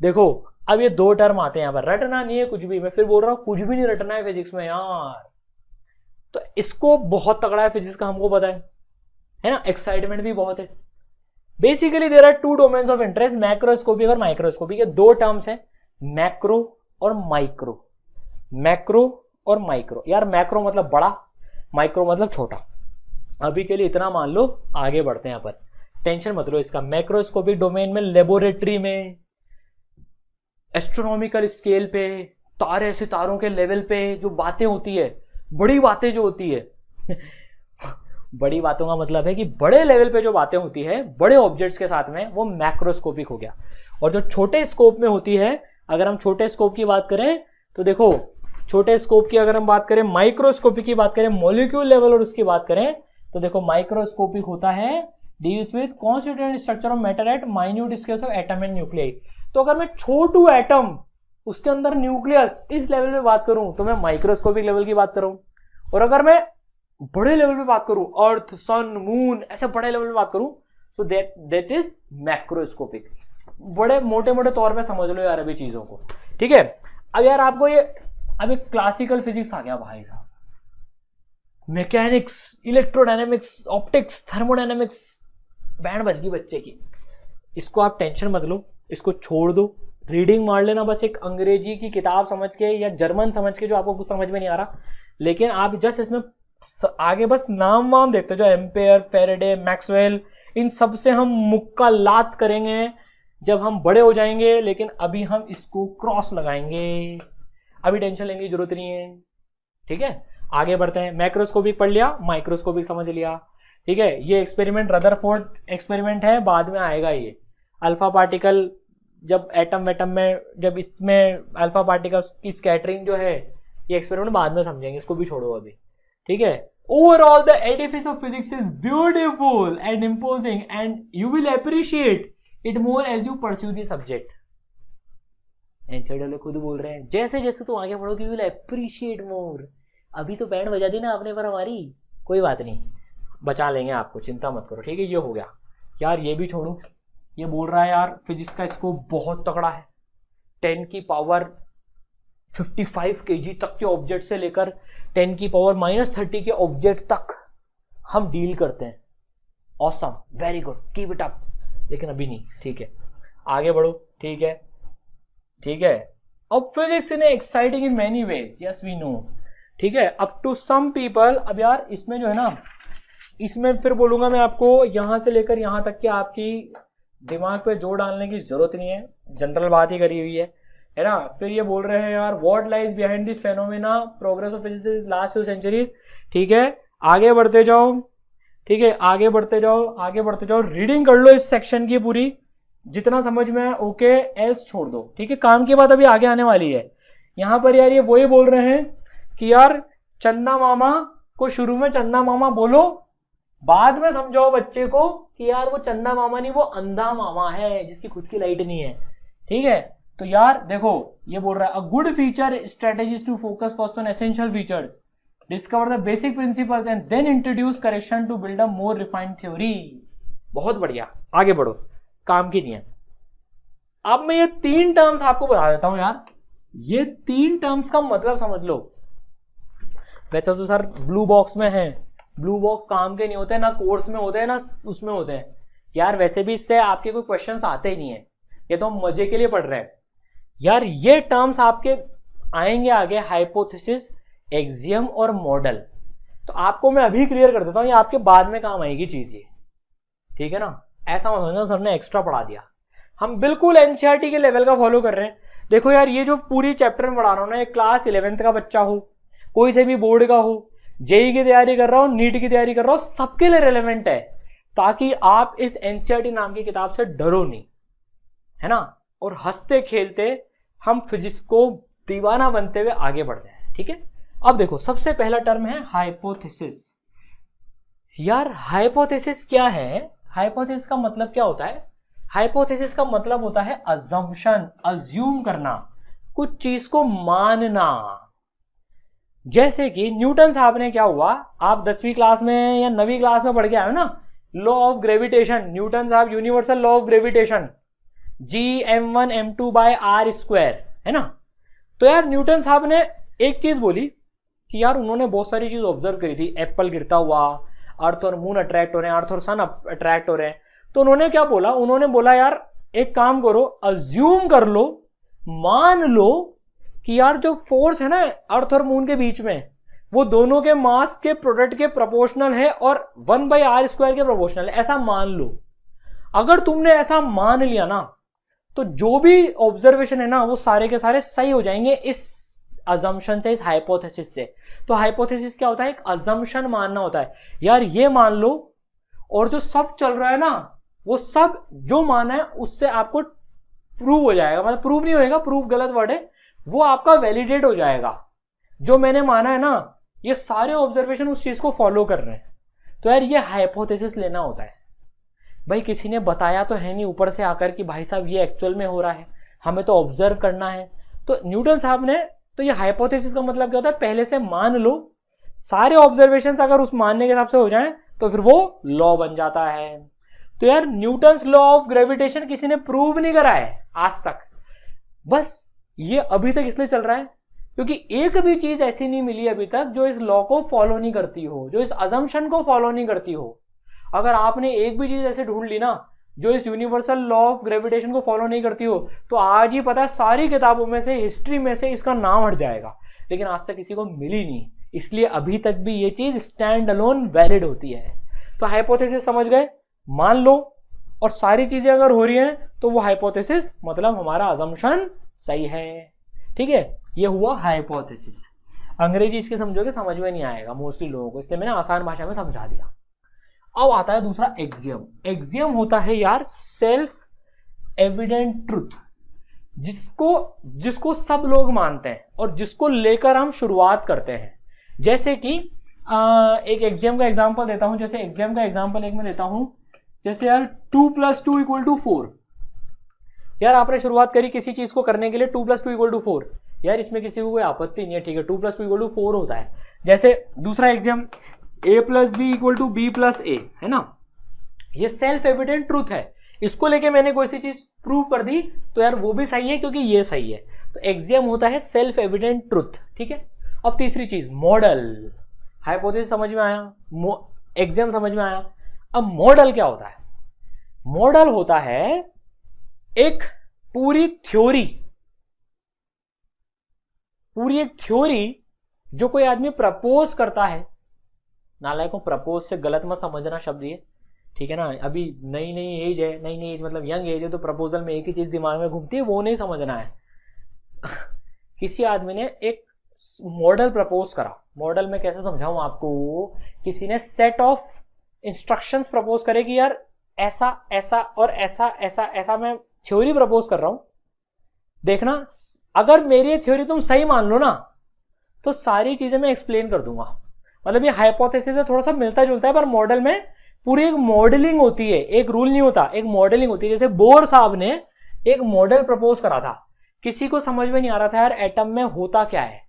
देखो अब ये दो टर्म आते हैं यहाँ पर, रटना नहीं है कुछ भी, मैं फिर बोल रहा हूँ कुछ भी नहीं रटना है फिजिक्स में यार। तो स्कोप बहुत तगड़ा है फिजिक्स का, हमको पता है ना, एक्साइटमेंट भी बहुत है। Basically there are two domains of interest, macroscopic और माइक्रोस्कोपिक। ये दो टर्म्स हैं, मैक्रो और माइक्रो। मैक्रो और माइक्रो, यार मैक्रो मतलब बड़ा, माइक्रो मतलब छोटा। अभी के लिए इतना मान लो, आगे बढ़ते हैं यहाँ पर, टेंशन मत लो इसका। मैक्रोस्कोपिक डोमेन में लेबोरेटरी में, एस्ट्रोनॉमिकल स्केल पे, तारे सितारों के लेवल पे जो बातें होती है, बड़ी बातें जो होती है बड़ी बातों का मतलब है कि बड़े लेवल पे जो बातें होती है बड़े ऑब्जेक्ट्स के साथ में, वो मैक्रोस्कोपिक हो गया। और जो छोटे स्कोप में होती है, अगर हम छोटे स्कोप की बात करें तो देखो, छोटे स्कोप की अगर हम बात करें, माइक्रोस्कोपिक की बात करें, मॉलिक्यूल लेवल और उसकी बात करें, तो देखो माइक्रोस्कोपिक होता है deals with constituent structure of matter at minute scales of atom and nuclei. तो अगर मैं छोटू एटम, उसके अंदर न्यूक्लियस, इस लेवल पे बात करूं तो मैं माइक्रोस्कोपिक लेवल की बात करूं। और अगर मैं बड़े लेवल पे बात करूं, अर्थ सन मून, ऐसे बड़े लेवल पे बात करूं, सो दैट इज मैक्रोस्कोपिक। बड़े मोटे मोटे तौर पे समझ लो यार अभी चीजों को, ठीक है। अब यार आपको ये, अभी क्लासिकल फिजिक्स आ गया भाई साहब, mechanics, electrodynamics, optics, thermodynamics, band बज गई बच्चे की। इसको आप टेंशन मत लो, इसको छोड़ दो, रीडिंग मार लेना बस एक अंग्रेजी की किताब समझ के या जर्मन समझ के, जो आपको कुछ समझ में नहीं आ रहा, लेकिन आप जस्ट इसमें आगे बस नाम वाम देखते, जो एम्पेयर, फेरेडे, मैक्सवेल, इन सब से हम मुक्का लात करेंगे जब हम बड़े हो जाएंगे, लेकिन अभी हम इसको क्रॉस लगाएंगे, अभी टेंशन लेने की जरूरत नहीं है, ठीक है। आगे बढ़ते हैं, मैक्रोस्कोपिक पढ़ लिया, माइक्रोस्कोपिक समझ लिया, ठीक है। ये एक्सपेरिमेंट रदरफोर्ड एक्सपेरिमेंट है, बाद में आएगा ये अल्फा पार्टिकल, जब एटम वेटम में, जब इसमें अल्फा पार्टिकल्स की स्कैटरिंग जो है, ये एक्सपेरिमेंट बाद में समझेंगे, इसको भी छोड़ो अभी, ठीक है। Overall the edifice of physics is beautiful and imposing and you will appreciate it more as you pursue the subject. NCERT खुद बोल रहे हैं, जैसे जैसे तुम आगे बढ़ोगे यू विल अप्रिशिएट मोर। अभी तो बैंड बजा दी ना आपने पर हमारी, कोई बात नहीं, बचा लेंगे आपको, चिंता मत करो, ठीक है। ये हो गया यार, ये भी छोड़ो। ये बोल रहा है यार फिजिक्स का स्कोप बहुत तगड़ा है, 10 की पावर 55 kg तक के ऑब्जेक्ट से लेकर 10 की पावर -30 के ऑब्जेक्ट तक हम डील करते हैं। Awesome, very good, keep it up. लेकिन अभी नहीं, ठीक है, आगे बढ़ो, ठीक है, ठीक है। अब physics in exciting in many ways, yes we know, ठीक है, अप टू सम पीपल। अब यार इसमें जो है ना, इसमें फिर बोलूंगा मैं आपको, यहां से लेकर यहां तक के आपकी दिमाग पे जोर डालने की जरूरत नहीं है, जनरल बात ही करी हुई है ना। फिर ये बोल रहे हैं यार, what lies behind this phenomena, progress of physics last few centuries, ठीक है। आगे बढ़ते जाओ, ठीक है, आगे बढ़ते जाओ, आगे बढ़ते जाओ, रीडिंग कर लो इस सेक्शन की पूरी, जितना समझ में है ओके, एल्स छोड़ दो, ठीक है। काम की बात अभी आगे आने वाली है। यहां पर यार ये वही बोल रहे हैं कि यार चंदा मामा को शुरू में चंदा मामा बोलो, बाद में समझाओ बच्चे को कि यार वो चंदा मामा नहीं, वो अंधा मामा है जिसकी खुद की लाइट नहीं है, ठीक है। तो यार देखो ये बोल रहा है, a good feature strategy to focus first on essential features, discover the basic principles and then introduce correction to build a more refined theory. बहुत बढ़िया, आगे बढ़ो, काम की नहीं है। अब मैं ये 3 टर्म्स आपको बता देता हूं यार, ये 3 टर्म्स का मतलब समझ लो। वैसे तो सर ब्लू बॉक्स में है, ब्लू बॉक्स काम के नहीं होते, ना कोर्स में होते हैं ना उसमें होते हैं यार। वैसे भी इससे आपके कोई क्वेश्चंस आते ही नहीं है, ये तो हम मजे के लिए पढ़ रहे हैं। यार ये टर्म्स आपके आएंगे आगे, हाइपोथेसिस, एक्सियम और मॉडल। तो आपको मैं अभी क्लियर कर देता हूं, ये आपके बाद में काम आएगी चीज ये, ठीक है ना। ऐसा मत समझना सर ने एक्स्ट्रा पढ़ा दिया, हम बिल्कुल एनसीईआरटी के लेवल का फॉलो कर रहे हैं। देखो यार, ये जो पूरी चैप्टर में पढ़ा रहा हूं ना, ये क्लास 11th का बच्चा हो, कोई से भी बोर्ड का हो, जेई की तैयारी कर रहा हो, नीट की तैयारी कर रहा हो, सबके लिए रेलेवेंट है, ताकि आप इस एनसीईआरटी नाम की किताब से डरो नहीं, है ना। और हंसते खेलते हम फिजिक्स को दीवाना बनते हुए आगे बढ़ते हैं, ठीक है। अब देखो, सबसे पहला टर्म है हाइपोथेसिस। यार हाइपोथेसिस क्या है? हाइपोथेसिस का मतलब क्या होता है? हाइपोथेसिस का मतलब होता है अजम्पशन, अज्यूम करना, कुछ चीज को मानना। जैसे कि न्यूटन साहब ने, क्या हुआ, आप 10वीं क्लास में या 9वीं क्लास में पढ़ के आए हो ना, लॉ ऑफ ग्रेविटेशन, न्यूटन साहब universal law of gravitation, G m1m2/r², है ना। तो यार न्यूटन साहब ने एक चीज बोली कि यार उन्होंने बहुत सारी चीज ऑब्जर्व करी थी, एप्पल गिरता हुआ, अर्थ और मून अट्रैक्ट हो रहे हैं, अर्थ और सन अट्रैक्ट हो रहे हैं। तो उन्होंने क्या बोला, उन्होंने बोला यार एक काम करो, अज्यूम कर लो, मान लो कि यार जो फोर्स है ना अर्थ और मून के बीच में, वो दोनों के मास के प्रोडक्ट के प्रोपोर्शनल है और 1/r² के प्रोपोर्शनल है, ऐसा मान लो। अगर तुमने ऐसा मान लिया ना, तो जो भी ऑब्जर्वेशन है ना, वो सारे के सारे सही हो जाएंगे इस अजम्पशन से, इस हाइपोथेसिस से। तो हाइपोथेसिस क्या होता है? एक अजम्पशन मानना होता है। यार ये मान लो, और जो सब चल रहा है ना, वो सब जो माना है उससे आपको प्रूव हो जाएगा, मतलब प्रूव नहीं होएगा, प्रूव गलत वर्ड है, वो आपका वैलिडेट हो जाएगा। जो मैंने माना है ना, ये सारे ऑब्जर्वेशन उस चीज को फॉलो कर रहे हैं। तो यार ये हाइपोथेसिस लेना होता है। भाई किसी ने बताया तो है नहीं ऊपर से आकर कि भाई साहब ये एक्चुअल में हो रहा है, हमें तो ऑब्जर्व करना है। तो न्यूटन साहब ने, तो ये हाइपोथेसिस का मतलब क्या होता है? पहले से मान लो, सारे ऑब्जर्वेशंस अगर उस मानने के हिसाब से हो जाएं तो फिर वो लॉ बन जाता है। तो यार न्यूटन्स लॉ ऑफ ग्रेविटेशन किसी ने प्रूव नहीं करा है आज तक, बस ये अभी तक इसलिए चल रहा है क्योंकि एक भी चीज ऐसी नहीं मिली अभी तक जो इस लॉ को फॉलो नहीं करती हो, जो इस अजम्पशन को फॉलो नहीं करती हो। अगर आपने एक भी चीज ऐसे ढूंढ ली ना जो इस यूनिवर्सल लॉ ऑफ ग्रेविटेशन को फॉलो नहीं करती हो, तो आज ही पता है सारी किताबों में से, हिस्ट्री में से इसका नाम हट जाएगा। लेकिन आज तक किसी को मिली नहीं, इसलिए अभी तक भी ये चीज स्टैंड अलोन वैलिड होती है। तो हाइपोथेसिस समझ गए, मान लो, और सारी चीजें अगर हो रही हैं तो वो हाइपोथेसिस मतलब हमारा अजम्पशन सही है, ठीक है। ये हुआ हाइपोथेसिस। अंग्रेजी इसके समझोगे समझ में नहीं आएगा मोस्टली लोगों को, इसलिए मैंने आसान भाषा में समझा दिया। अब आता है दूसरा एक्सियम। एक्सियम होता है यार सेल्फ एविडेंट ट्रुथ, जिसको सब लोग मानते हैं और जिसको लेकर हम शुरुआत करते हैं। जैसे कि एक एक्सियम का एग्जांपल देता हूं, जैसे एक्सियम का एग्जांपल एक मैं देता हूं, जैसे यार 2 + 2 = 4। यार आपने शुरुआत करी किसी चीज को करने के लिए, 2 + 2 = 4, यार इसमें किसी को कोई आपत्ति नहीं है, ठीक है, 2 + 2 = 4 होता है। जैसे दूसरा exam, a + b = b + a, है ना। ये सेल्फ एविडेंट ट्रूथ है, इसको लेके मैंने कोई सी चीज प्रूव कर दी तो यार वो भी सही है क्योंकि ये सही है। तो एक्सियम होता है सेल्फ एविडेंट ट्रूथ, ठीक है। अब तीसरी चीज मॉडल। हाइपोथेसिस समझ में आया, एक्सियम समझ में आया। अब मॉडल क्या होता है? मॉडल होता है एक पूरी थ्योरी, पूरी एक थ्योरी जो कोई आदमी प्रपोज करता है। नालायकों, प्रपोज से गलत मत समझना शब्द ये, ठीक है ना। अभी नई नई एज है, नई नई एज मतलब यंग एज है, तो प्रपोजल में एक ही चीज दिमाग में घूमती है, वो नहीं समझना है। किसी आदमी ने एक मॉडल प्रपोज करा, मॉडल में कैसे समझाऊं आपको, किसी ने सेट ऑफ इंस्ट्रक्शंस प्रपोज करे कि यार ऐसा ऐसा और ऐसा ऐसा ऐसा मैं थ्योरी प्रपोज कर रहा हूं, देखना अगर मेरी थ्योरी तुम सही मान लो ना तो सारी चीजें मैं एक्सप्लेन कर दूंगा। मतलब ये हाइपोथेसिस से थोड़ा सा मिलता जुलता है, पर मॉडल में पूरी एक मॉडलिंग होती है, एक रूल नहीं होता, एक मॉडलिंग होती है। जैसे बोर साहब ने एक मॉडल प्रपोज करा था, किसी को समझ में नहीं आ रहा था यार एटम में होता क्या है,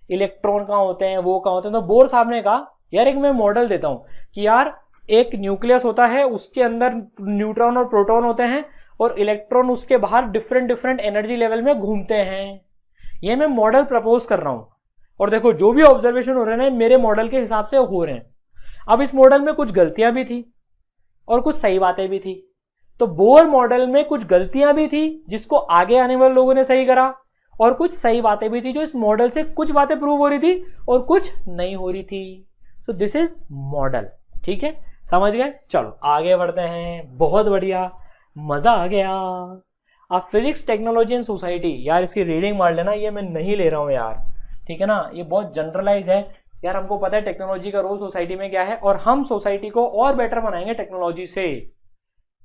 इलेक्ट्रॉन कहां होते हैं, वो कहां होते हैं। तो बोर साहब ने कहा यार एक मैं मॉडल देता हूं कि यार एक न्यूक्लियस होता है, उसके अंदर न्यूट्रॉन और प्रोटॉन होते हैं और इलेक्ट्रॉन उसके बाहर डिफरेंट डिफरेंट एनर्जी लेवल में घूमते हैं। ये मैं मॉडल प्रपोज कर रहा हूं और देखो जो भी ऑब्जर्वेशन हो रहे हैं मेरे मॉडल के हिसाब से हो रहे हैं। अब इस मॉडल में कुछ गलतियां भी थी और कुछ सही बातें भी थी। तो बोर मॉडल में कुछ गलतियां भी थी जिसको आगे आने वाले लोगों ने सही करा, और कुछ सही बातें भी थी जो इस मॉडल से कुछ बातें प्रूव हो रही थी और कुछ नहीं हो रही थी। So this is model. ठीक है, समझ गए? चलो आगे बढ़ते हैं। बहुत बढ़िया, मजा आ गया। अब फिजिक्स टेक्नोलॉजी एंड सोसाइटी, यार इसकी रीडिंग मार लेना, ये मैं नहीं ले रहा हूँ यार, ठीक है ना, ये बहुत जनरलाइज है यार। हमको पता है टेक्नोलॉजी का रोल सोसाइटी में क्या है और हम सोसाइटी को और बेटर बनाएंगे टेक्नोलॉजी से।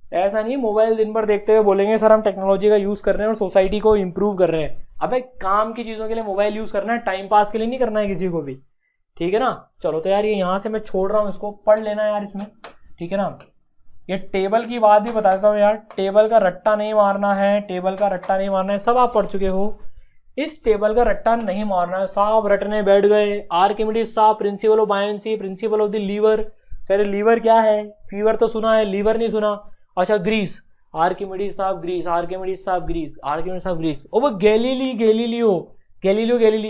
ऐसा नहीं मोबाइल दिन भर देखते हुए बोलेंगे सर हम टेक्नोलॉजी का यूज कर रहे हैं और सोसाइटी को इंप्रूव कर रहे हैं। अबे काम की चीजों के लिए मोबाइल यूज करना है, टाइम पास के लिए नहीं करना है किसी को भी, ठीक है ना। चलो तो यार ये यहाँ से मैं छोड़ रहा हूँ, इसको पढ़ लेना यार इसमें, ठीक है ना। ये टेबल की बात भी बताता हूँ यार, टेबल का रट्टा नहीं मारना है, टेबल का रट्टा नहीं मारना है, सब आप पढ़ चुके हो। इस टेबल का रट्टा नहीं मारना है। साहब रटने बैठ गए, आर्किमिडीज साहब principle of buoyancy, principle of the lever. Sir lever क्या है? फीवर तो सुना है, लीवर नहीं सुना। अच्छा ग्रीस, आर्किमिडीज साहब ग्रीस, आर्किमिडीज साहब ग्रीस, आर्किमिडीज साहब ग्रीस। ओ वो Galileo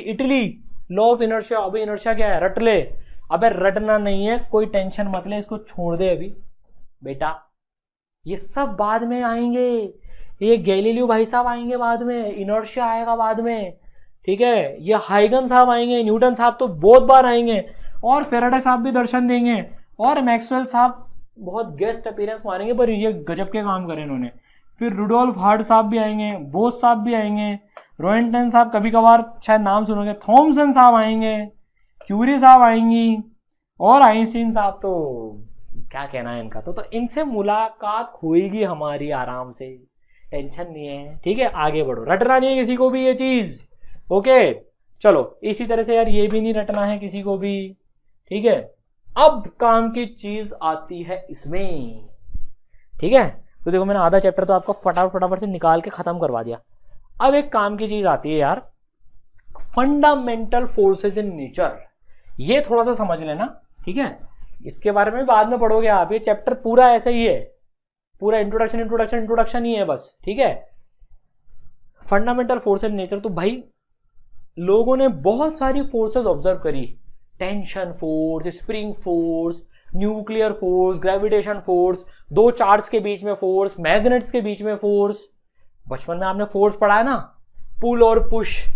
Italy, law of inertia. अबे इनर्शिया क्या है? रट ले। अबे रटना नहीं है, कोई टेंशन मत ले, इसको छोड़ दे अभी बेटा, ये सब बाद में आएंगे। ये गैलीलियो भाई साहब आएंगे बाद में, इनर्शिया आएगा बाद में, ठीक है। ये हाइगन साहब आएंगे, न्यूटन साहब तो बहुत बार आएंगे, और फेराडे साहब भी दर्शन देंगे, और मैक्सवेल साहब बहुत गेस्ट अपीयरेंस मारेंगे, पर ये गजब के काम करे इन्होंने। फिर रुडोल्फ हार्ट साहब भी आएंगे, बोस साहब भी आएंगे, रोएंटन साहब कभी कभार शायद नाम सुनोगे, थॉमसन साहब आएंगे, क्यूरी साहब आएंगी, और आइंस्टीन साहब तो क्या कहना है इनका। तो इनसे मुलाकात होएगी हमारी आराम से, टेंशन नहीं है, ठीक है। आगे बढ़ो, रटना नहीं है किसी को भी ये चीज, ओके। चलो इसी तरह से यार ये भी नहीं रटना है किसी को भी, ठीक है। अब काम की चीज आती है इसमें, ठीक है। तो देखो मैंने आधा चैप्टर तो आपको फटाफट से निकाल के खत्म करवा दिया। अब एक काम की चीज आती है यार, फंडामेंटल फोर्सेज इन नेचर। ये थोड़ा सा समझ लेना, ठीक है। इसके बारे में बाद में पढ़ोगे आप, ये चैप्टर पूरा ऐसा ही है, पूरा इंट्रोडक्शन ही है बस, ठीक है। फंडामेंटल फोर्सेज इन नेचर, तो भाई लोगों ने बहुत सारी फोर्सेस ऑब्जर्व करी, tension force, spring force, nuclear force, gravitation force, दो चार्ज के बीच में फोर्स, मैग्नेट्स के बीच में फोर्स। बचपन में आपने फोर्स पढ़ा है ना, पुल और पुश,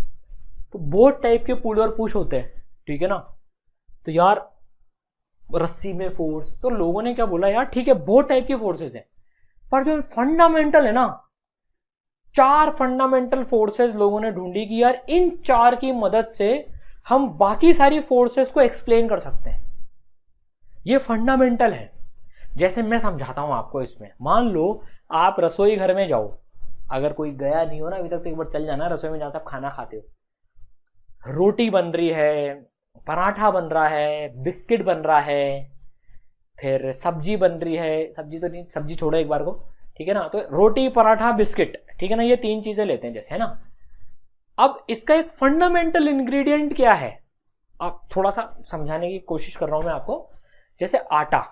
तो बहुत टाइप के पुल और पुश होते हैं, ठीक है ना। तो यार रस्सी में फोर्स, तो लोगों ने क्या बोला यार ठीक है बहुत टाइप की फोर्सेस हैं, पर जो फंडामेंटल है ना, 4 फंडामेंटल फोर्सेस लोगों ने ढूंढी कि यार इन 4 की मदद से हम बाकी सारी फोर्सेस को एक्सप्लेन कर सकते हैं। ये फंडामेंटल है। जैसे मैं समझाता हूं आपको इसमें, मान लो आप रसोई घर में जाओ, अगर कोई गया नहीं हो ना अभी तक तो एक बार चल जाना रसोई में जहां से आप खाना खाते हो। रोटी बन रही है, पराठा बन रहा है, बिस्किट बन रहा है, फिर सब्जी बन रही है, सब्जी तो नहीं, सब्जी छोड़ो एक बार को, ठीक है ना। तो रोटी पराठा बिस्किट, ठीक है ना, ये 3 चीजें लेते हैं जैसे, है ना। अब इसका एक फंडामेंटल इंग्रेडिएंट क्या है, अब थोड़ा सा समझाने की कोशिश कर रहा हूं मैं आपको। जैसे आटा,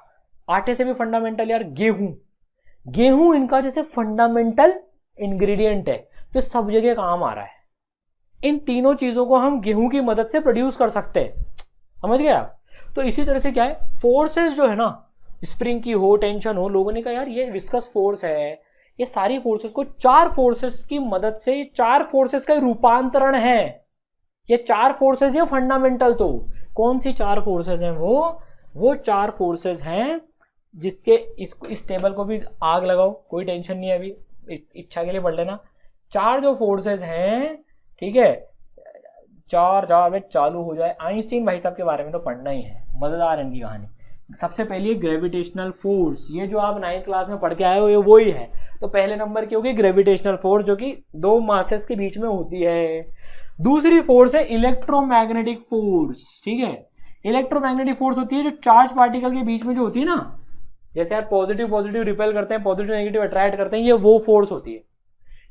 आटे से भी फंडामेंटल यार गेहूं इनका जैसे फंडामेंटल इंग्रेडिएंट है जो सब जगह काम आ रहा है। इन तीनों चीजों को हम गेहूं की मदद से प्रोड्यूस कर सकते हैं, समझ गए आप। तो इसी तरह से क्या है, फोर्सेस जो है ना, स्प्रिंग की हो, टेंशन हो, लोगों ने कहा यार ये विस्कस फोर्स है, ये सारी फोर्सेस को 4 फोर्सेस की मदद से, 4 फोर्सेस का रूपांतरण है। ये 4 फोर्सेस है फंडामेंटल। तो कौन सी 4 फोर्सेस हैं? वो 4 फोर्सेस हैं जिसके इस टेबल को भी आग लगाओ, कोई टेंशन नहीं है, अभी इस इच्छा के लिए पढ़ लेना। 4 जो फोर्सेस हैं, ठीक है, 4 में चालू हो जाए। आइंस्टीन भाई साहब के बारे में तो पढ़ना ही है, मजेदार इनकी कहानी। सबसे पहले ग्रेविटेशनल फोर्स, ये जो आप 9th क्लास में पढ़ के आए हो ये वो ही है। तो पहले नंबर की होगी ग्रेविटेशनल फोर्स, जो कि 2 मासेस के बीच में होती है। दूसरी फोर्स है इलेक्ट्रोमैग्नेटिक फोर्स, ठीक है। इलेक्ट्रोमैग्नेटिक फोर्स होती है जो चार्ज पार्टिकल के बीच में जो होती है ना, जैसे यार पॉजिटिव रिपेल करते हैं, पॉजिटिव नेगेटिव अट्रैक्ट करते हैं, ये वो फोर्स होती है।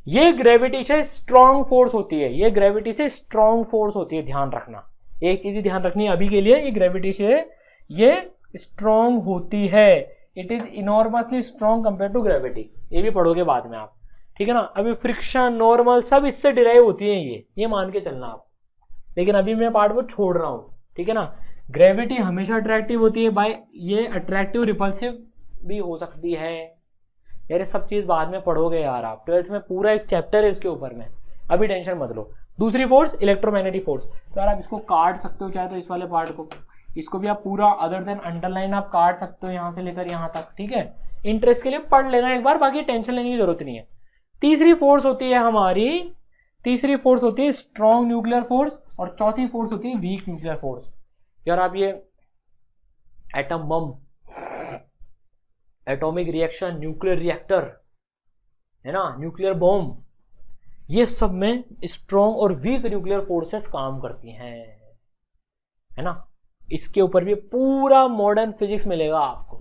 ये ग्रेविटी से स्ट्रॉन्ग फोर्स होती है, ये ग्रेविटी से स्ट्रॉन्ग फोर्स होती है, ध्यान रखना। एक चीज ध्यान रखनी है अभी के लिए, ये ग्रेविटी से ये स्ट्रॉन्ग होती है। It is enormously strong compare to gravity, ये भी पढ़ोगे बाद में आप, ठीक है ना। अभी फ्रिक्शन, नॉर्मल सब इससे डिराइव होती है, ये मान के चलना आप। लेकिन अभी मैं पार्ट वो छोड़ रहा हूं, ठीक है ना। ग्रेविटी हमेशा अट्रैक्टिव होती है बाय, ये अट्रैक्टिव रिपल्सिव भी हो सकती है यार। ये सब चीज बाद में पढ़ोगे यार आप, 12th में पूरा एक चैप्टर है इसके ऊपर में, अभी टेंशन मत लो। दूसरी फोर्स इलेक्ट्रोमैग्नेटिक फोर्स। तो यार आप इसको काट सकते हो चाहे तो इस वाले पार्ट को, इसको भी आप पूरा अदर देन अंडरलाइन आप काट सकते हो यहां से लेकर यहां तक, ठीक है। इंटरेस्ट के लिए पढ़ लेना एक बार, बाकी टेंशन लेने की जरूरत नहीं है। तीसरी फोर्स होती है हमारी, तीसरी फोर्स होती है स्ट्रॉन्ग न्यूक्लियर फोर्स, और चौथी फोर्स होती है वीक न्यूक्लियर फोर्स। यार आप ये atom bomb, atomic reaction, nuclear reactor है ना, न्यूक्लियर बॉम्ब, ये सब में स्ट्रॉन्ग और वीक न्यूक्लियर फोर्सेस काम करती हैं, है ना। इसके ऊपर भी पूरा मॉडर्न फिजिक्स मिलेगा आपको,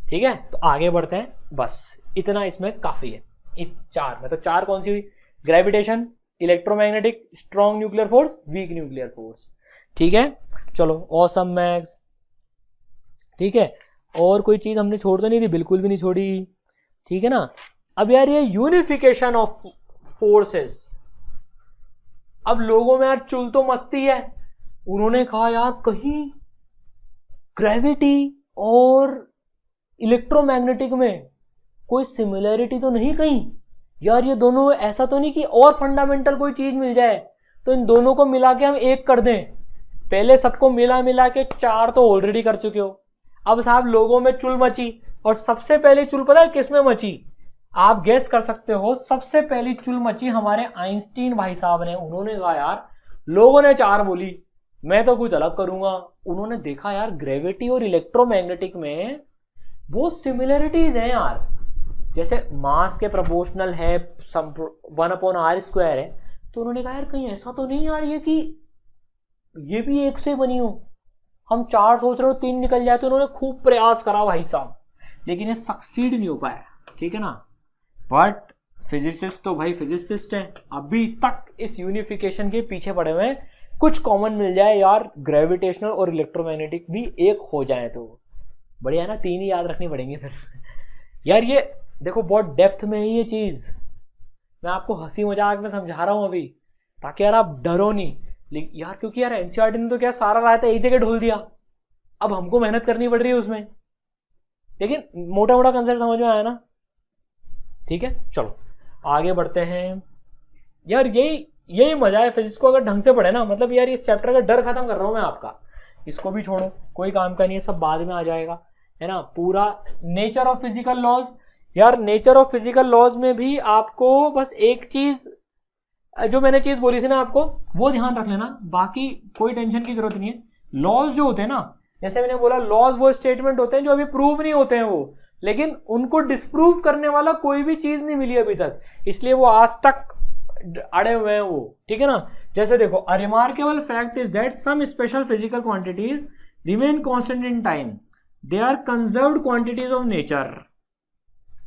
ठीक है। तो आगे बढ़ते हैं, बस इतना इसमें काफी है। चार में तो चार कौन सी हुई, gravitation, electromagnetic, strong nuclear force, weak nuclear force, ठीक है। चलो ऑसम मैक्स, ठीक है। और कोई चीज हमने छोड़ तो नहीं थी, बिल्कुल भी नहीं छोड़ी, ठीक है ना। अब यार ये यूनिफिकेशन ऑफ फोर्सेस, अब लोगों में यार चुल तो मस्ती है, उन्होंने कहा यार कहीं ग्रेविटी और इलेक्ट्रोमैग्नेटिक में कोई सिमिलैरिटी तो नहीं कहीं, यार ये दोनों ऐसा तो नहीं कि और फंडामेंटल कोई चीज मिल जाए तो इन दोनों को मिला के हम एक कर दें। पहले सबको मिला के चार तो ऑलरेडी कर चुके हो, अब साहब लोगों में चुल मची, और सबसे पहले चुल पता है किसमें मची, आप गेस कर सकते हो। सबसे पहली चुल मची हमारे आइंस्टीन भाई साहब ने। उन्होंने कहा यार लोगों ने चार बोली, मैं तो कुछ अलग करूंगा। उन्होंने देखा यार ग्रेविटी और इलेक्ट्रोमैग्नेटिक में वो सिमिलरिटीज हैं यार, जैसे मास के प्रोपोर्शनल है, 1/r² है। तो उन्होंने कहा यार कहीं ऐसा तो नहीं यार ये कि ये भी एक से बनी हो, हम चार सोच रहे हो तीन निकल जाए। तो उन्होंने खूब प्रयास करा भाई साहब, लेकिन ये सक्सीड नहीं हो पाया, ठीक है ना। बट फिजिसिस्ट तो भाई फिजिसिस्ट हैं, अभी तक इस यूनिफिकेशन के पीछे पड़े हुए हैं। कुछ कॉमन मिल जाए यार, ग्रेविटेशनल और इलेक्ट्रोमैग्नेटिक भी एक हो जाए तो बढ़िया है ना, तीन ही याद रखनी पड़ेंगे फिर। यार ये देखो बहुत डेप्थ में है ये चीज, मैं आपको हंसी मजाक में समझा रहा हूं अभी, ताकि यार आप डरो नहीं यार, क्योंकि यार एनसीईआरटी ने तो क्या सारा रायता एक जगह ढोल दिया, अब हमको मेहनत करनी पड़ रही है उसमें, लेकिन मोटा मोटा कंसेप्ट समझ में आया ना, ठीक है। चलो आगे बढ़ते हैं। यार यही मजा है फिजिक्स को अगर ढंग से पढ़े ना, मतलब यार इस चैप्टर का डर खत्म कर रहा हूं मैं आपका, इसको भी छोड़ो, कोई काम का नहीं है, सब बाद में आ जाएगा, है ना। पूरा नेचर ऑफ फिजिकल लॉज, यार नेचर ऑफ फिजिकल लॉज में भी आपको बस एक चीज, जो मैंने चीज बोली थी ना आपको, वो ध्यान रख लेना, बाकी कोई टेंशन की जरूरत नहीं है। लॉज जो होते हैं ना, जैसे मैंने बोला लॉज वो स्टेटमेंट होते हैं जो अभी प्रूव नहीं होते हैं वो, लेकिन उनको डिस्प्रूव करने वाला कोई भी चीज नहीं मिली अभी तक, इसलिए वो आज तक अड़े हुए हैं वो, ठीक है ना। जैसे देखो, a remarkable fact is that some special physical quantities remain constant in time, they are conserved quantities of nature.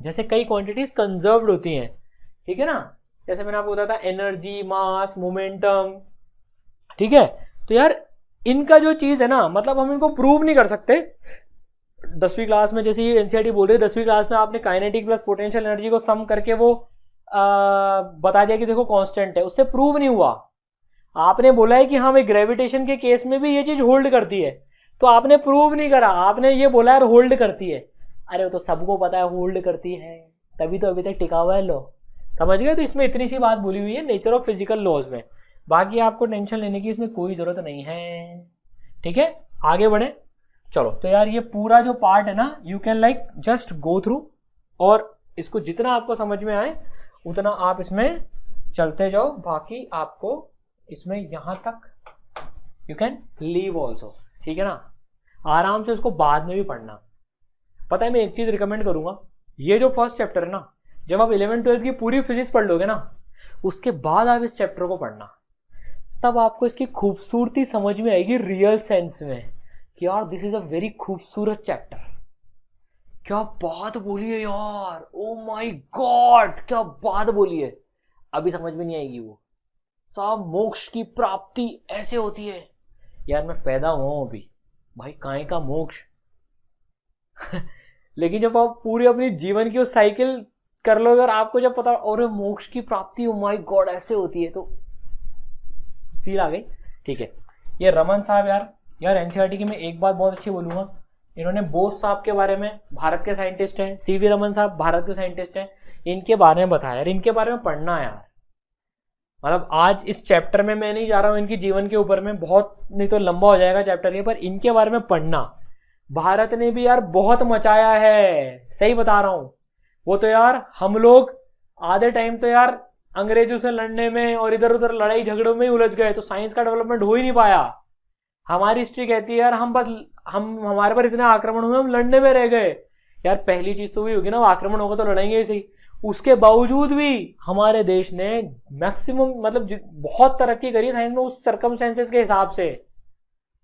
जैसे कई क्वांटिटीज कंजर्व्ड होती हैं, ठीक है ना, जैसे मैंने आपको बताया था एनर्जी, मास, मोमेंटम, ठीक है। तो यार इनका जो चीज है ना, मतलब हम इनको प्रूव नहीं कर सकते। 10वीं क्लास में जैसे ये एनसीईआरटी बोल रही है, 10वीं क्लास में आपने काइनेटिक प्लस पोटेंशियल एनर्जी को सम करके वो बता दिया कि देखो कांस्टेंट है, उससे प्रूव नहीं हुआ। आपने बोला है कि हाँ भाई ग्रेविटेशन के केस में भी ये चीज होल्ड करती है, तो आपने प्रूव नहीं करा, आपने ये बोला यार होल्ड करती है। अरे वो तो सबको पता है होल्ड करती है, तभी तो अभी तक टिका हुआ है लॉ, समझ गए। तो इसमें इतनी सी बात बोली हुई है नेचर ऑफ फिजिकल लॉज में, बाकी आपको टेंशन लेने की इसमें कोई जरूरत नहीं है, ठीक है। आगे बढ़े, चलो। तो यार ये पूरा जो पार्ट है ना, you can like just go through, और इसको जितना आपको समझ में आए उतना आप इसमें चलते जाओ, बाकी आपको इसमें यहां तक यू कैन लीव ऑल्सो, ठीक है ना। आराम से उसको बाद में भी पढ़ना। पता है मैं एक चीज रिकमेंड करूंगा, ये जो फर्स्ट चैप्टर है ना, जब आप 11th-12th की पूरी फिजिक्स पढ़ लोगे ना, उसके बाद आप इस चैप्टर को पढ़ना, तब आपको इसकी खूबसूरती समझ में आएगी रियल सेंस में, कि यार दिस इज अ वेरी खूबसूरत चैप्टर। क्या बात बोली है यार, ओ माय गॉड क्या बात बोली है, अभी समझ में नहीं आएगी वो। साहब मोक्ष की प्राप्ति ऐसे होती है यार, मैं पैदा हुआ हूं अभी भाई, काहे का मोक्ष लेकिन जब आप पूरी अपनी जीवन की वो साइकिल कर लो, अगर आपको जब पता और मोक्ष की प्राप्ति ओ माय गॉड ऐसे होती है, तो फील आ गई, ठीक है। ये रमन साहब यार एनसीईआरटी की मैं एक बात बहुत अच्छी बोलूंगा, इन्होंने बोस साहब के बारे में, भारत के साइंटिस्ट हैं, सीवी रमन साहब भारत के साइंटिस्ट हैं, इनके बारे में बताया यार, इनके बारे में पढ़ना यार, मतलब आज इस चैप्टर में मैं नहीं जा रहा हूं इनकी जीवन के ऊपर में, बहुत नहीं तो लंबा हो जाएगा चैप्टर ये, पर इनके बारे में पढ़ना। भारत ने भी यार बहुत मचाया है, सही बता रहा हूं। वो तो यार हम लोग आधे टाइम तो यार अंग्रेजों से लड़ने में और इधर उधर लड़ाई झगड़ों में ही उलझ गए, तो साइंस का डेवलपमेंट हो ही नहीं पाया। हमारी हिस्ट्री कहती है यार हम हमारे पर इतने आक्रमण हुए, हम लड़ने में रह गए। यार पहली चीज तो वही होगी ना, आक्रमण होगा तो लड़ेंगे ही सही। उसके बावजूद भी हमारे देश ने मैक्सिमम मतलब बहुत तरक्की करी साइंस में उस सर्कमस्टेंसेस के हिसाब से।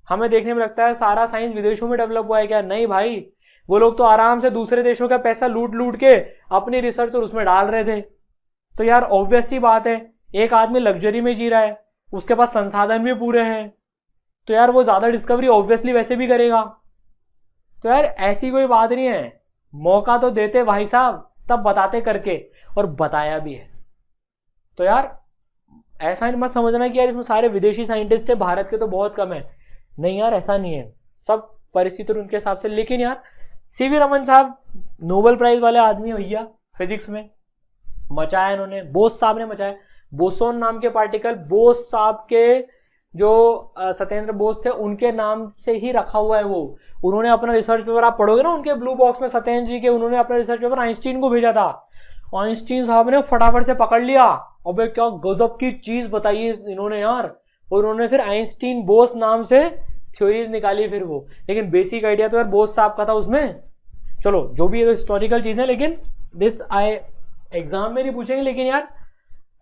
हमें देखने में लगता है सारा साइंस विदेशों में डेवलप हुआ है क्या? नहीं भाई, वो लोग तो आराम से दूसरे देशों का पैसा लूट लूट के अपनी रिसर्च और उसमें डाल रहे थे। तो यार ऑब्वियस सी बात है, एक आदमी लग्जरी में जी रहा है, उसके पास संसाधन भी पूरे हैं, तो यार वो ज्यादा डिस्कवरी ऑब्वियसली वैसे भी करेगा। तो यार ऐसी कोई बात नहीं है, मौका तो देते भाई साहब, तब बताते करके, और बताया भी है। तो यार ऐसा मत समझना कि यार इसमें सारे विदेशी साइंटिस्ट है, भारत के तो बहुत कम है। नहीं यार ऐसा नहीं है, सब परिस्थिति उनके हिसाब से। लेकिन यार सीवी रमन साहब नोबेल प्राइज वाले आदमी भैया, फिजिक्स में मचाया इन्होंने। बोस साहब ने मचाया, बोसोन नाम के पार्टिकल, बोस साहब के जो सत्येंद्र बोस थे उनके नाम से ही रखा हुआ है वो। उन्होंने अपना रिसर्च पेपर, आप पढ़ोगे ना उनके ब्लू बॉक्स में सत्येंद्र जी के, उन्होंने अपना रिसर्च पेपर आइंस्टीन को भेजा था। आइंस्टीन साहब ने फटाफट से पकड़ लिया, अबे क्या गजब की चीज बताई इन्होंने यार। और उन्होंने फिर आइंस्टीन बोस नाम से थ्योरीज निकाली फिर वो। लेकिन बेसिक आइडिया तो यार बोस साहब का था उसमें। चलो जो भी है हिस्टोरिकल चीज है, लेकिन दिस एग्जाम में नहीं पूछेंगे, लेकिन यार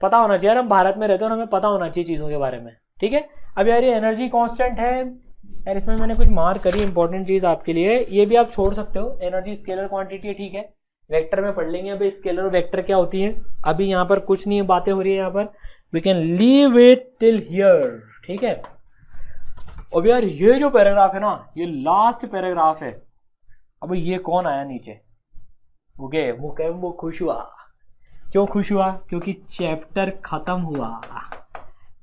पता होना चाहिए यार, हम भारत में रहते हैं और हमें पता होना चाहिए चीजों के बारे में, ठीक है। अब यार ये एनर्जी कांस्टेंट है यार, इसमें मैंने कुछ मार्क करी इंपॉर्टेंट चीज आपके लिए, ये भी आप छोड़ सकते हो। एनर्जी स्केलर क्वांटिटी है, ठीक है, वेक्टर में पढ़ लेंगे अभी स्केलर और वेक्टर क्या होती है। अभी यहाँ पर कुछ नहीं बातें हो रही है, यहाँ पर we can leave it till here, ठीक है। अब यार ये जो पैराग्राफ है ना, ये लास्ट पैराग्राफ है। अब ये कौन आया नीचे? ओके, मुकेम्बो खुश हुआ। क्यों खुश हुआ? क्योंकि चैप्टर खत्म हुआ।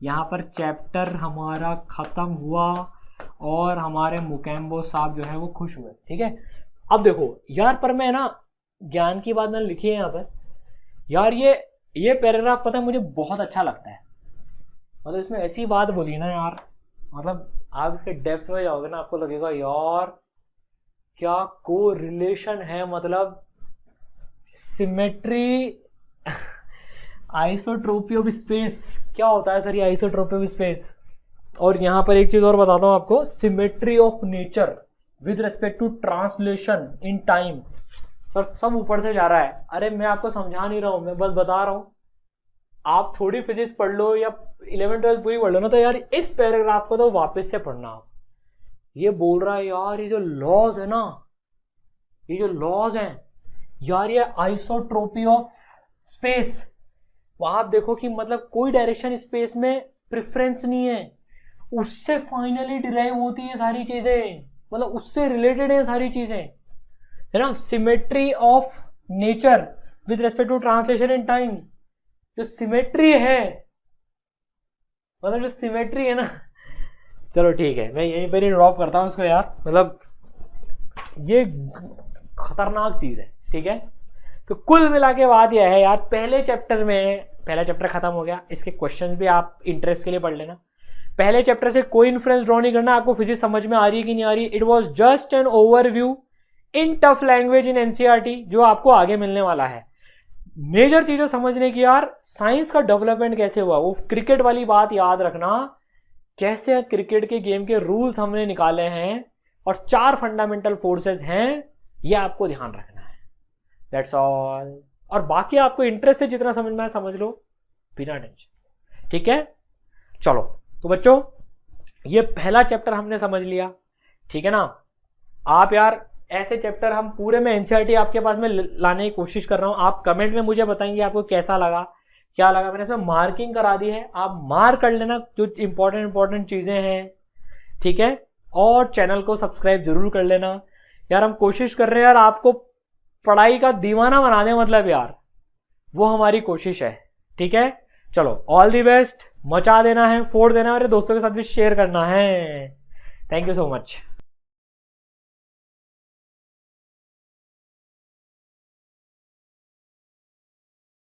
यहाँ पर चैप्टर हमारा खत्म हुआ और हमारे मुकेम्बो साहब जो है वो खुश हुए, ठीक है। अब देखो यार, पर मैं ना ज्ञान की बात मैंने लिखी है यहाँ पर यार, ये पैराग्राफ पता है मुझे बहुत अच्छा लगता है। मतलब इसमें ऐसी बात बोली ना यार, मतलब आप इसके डेप्थ में जाओगे ना, आपको लगेगा यार क्या को रिलेशन है, मतलब सिमेट्री, आइसोट्रोपी ऑफ स्पेस। क्या होता है सर ये आइसोट्रोपी ऑफ स्पेस? और यहां पर एक चीज और बताता हूं आपको, symmetry of nature with respect to translation in time. Sir सब ऊपर से जा रहा है। अरे मैं आपको समझा नहीं रहा हूं, मैं बस बता रहा हूं। आप थोड़ी फिजिक्स पढ़ लो या 11-12 पूरी पढ़ लो ना, तो यार इस पैराग्राफ को तो वापस से पढ़ना आप। ये बोल रहा है यार, ये जो लॉज है ना, ये जो लॉज है यार, ये आइसोट्रोपी ऑफ स्पेस। वहां आप देखो कि मतलब कोई डायरेक्शन स्पेस में प्रेफरेंस नहीं है, उससे फाइनली डिराइव होती है सारी चीजें, मतलब उससे रिलेटेड है सारी चीजें, है ना। Symmetry of nature with respect to translation in time. जो सिमेट्री है, मतलब जो सिमेट्री है ना, चलो ठीक है, मैं यहीं पर ही ड्रॉप करता हूं इसको यार। मतलब ये खतरनाक चीज है, ठीक है। तो कुल मिला के बात यह है यार, पहले चैप्टर में, पहला चैप्टर खत्म हो गया, इसके क्वेश्चन भी आप इंटरेस्ट के लिए पढ़ लेना। पहले चैप्टर से कोई इन्फ्लुएंस ड्रॉ नहीं करना, आपको फिजिक्स समझ में आ रही है कि नहीं आ रही। It was just an overview in tough language in NCERT, जो आपको आगे मिलने वाला है। मेजर चीजें समझने की यार, साइंस का डेवलपमेंट कैसे हुआ, वो क्रिकेट वाली बात याद रखना, कैसे क्रिकेट के गेम के रूल्स हमने निकाले हैं, और 4 फंडामेंटल फोर्सेस हैं, ये आपको ध्यान रखना है। That's all. और बाकी आपको इंटरेस्ट से जितना समझ में आए समझ लो, बिना टेंशन, ठीक है। चलो तो बच्चों, ये पहला चैप्टर हमने समझ लिया, ठीक है ना। आप यार ऐसे चैप्टर हम पूरे में एनसीईआरटी आपके पास में लाने की कोशिश कर रहा हूं। आप कमेंट में मुझे बताएंगे आपको कैसा लगा, क्या लगा। मैंने इसमें मार्किंग करा दी है, आप मार्क कर लेना जो इंपॉर्टेंट चीजें हैं, ठीक है। और चैनल को सब्सक्राइब जरूर कर लेना यार। हम कोशिश कर रहे हैं यार आपको पढ़ाई का दीवाना बना दें, मतलब यार वो हमारी कोशिश है, ठीक है। चलो ऑल दी बेस्ट, मचा देना है, फोड़ देना है, और दोस्तों के साथ भी शेयर करना है। Thank you so much.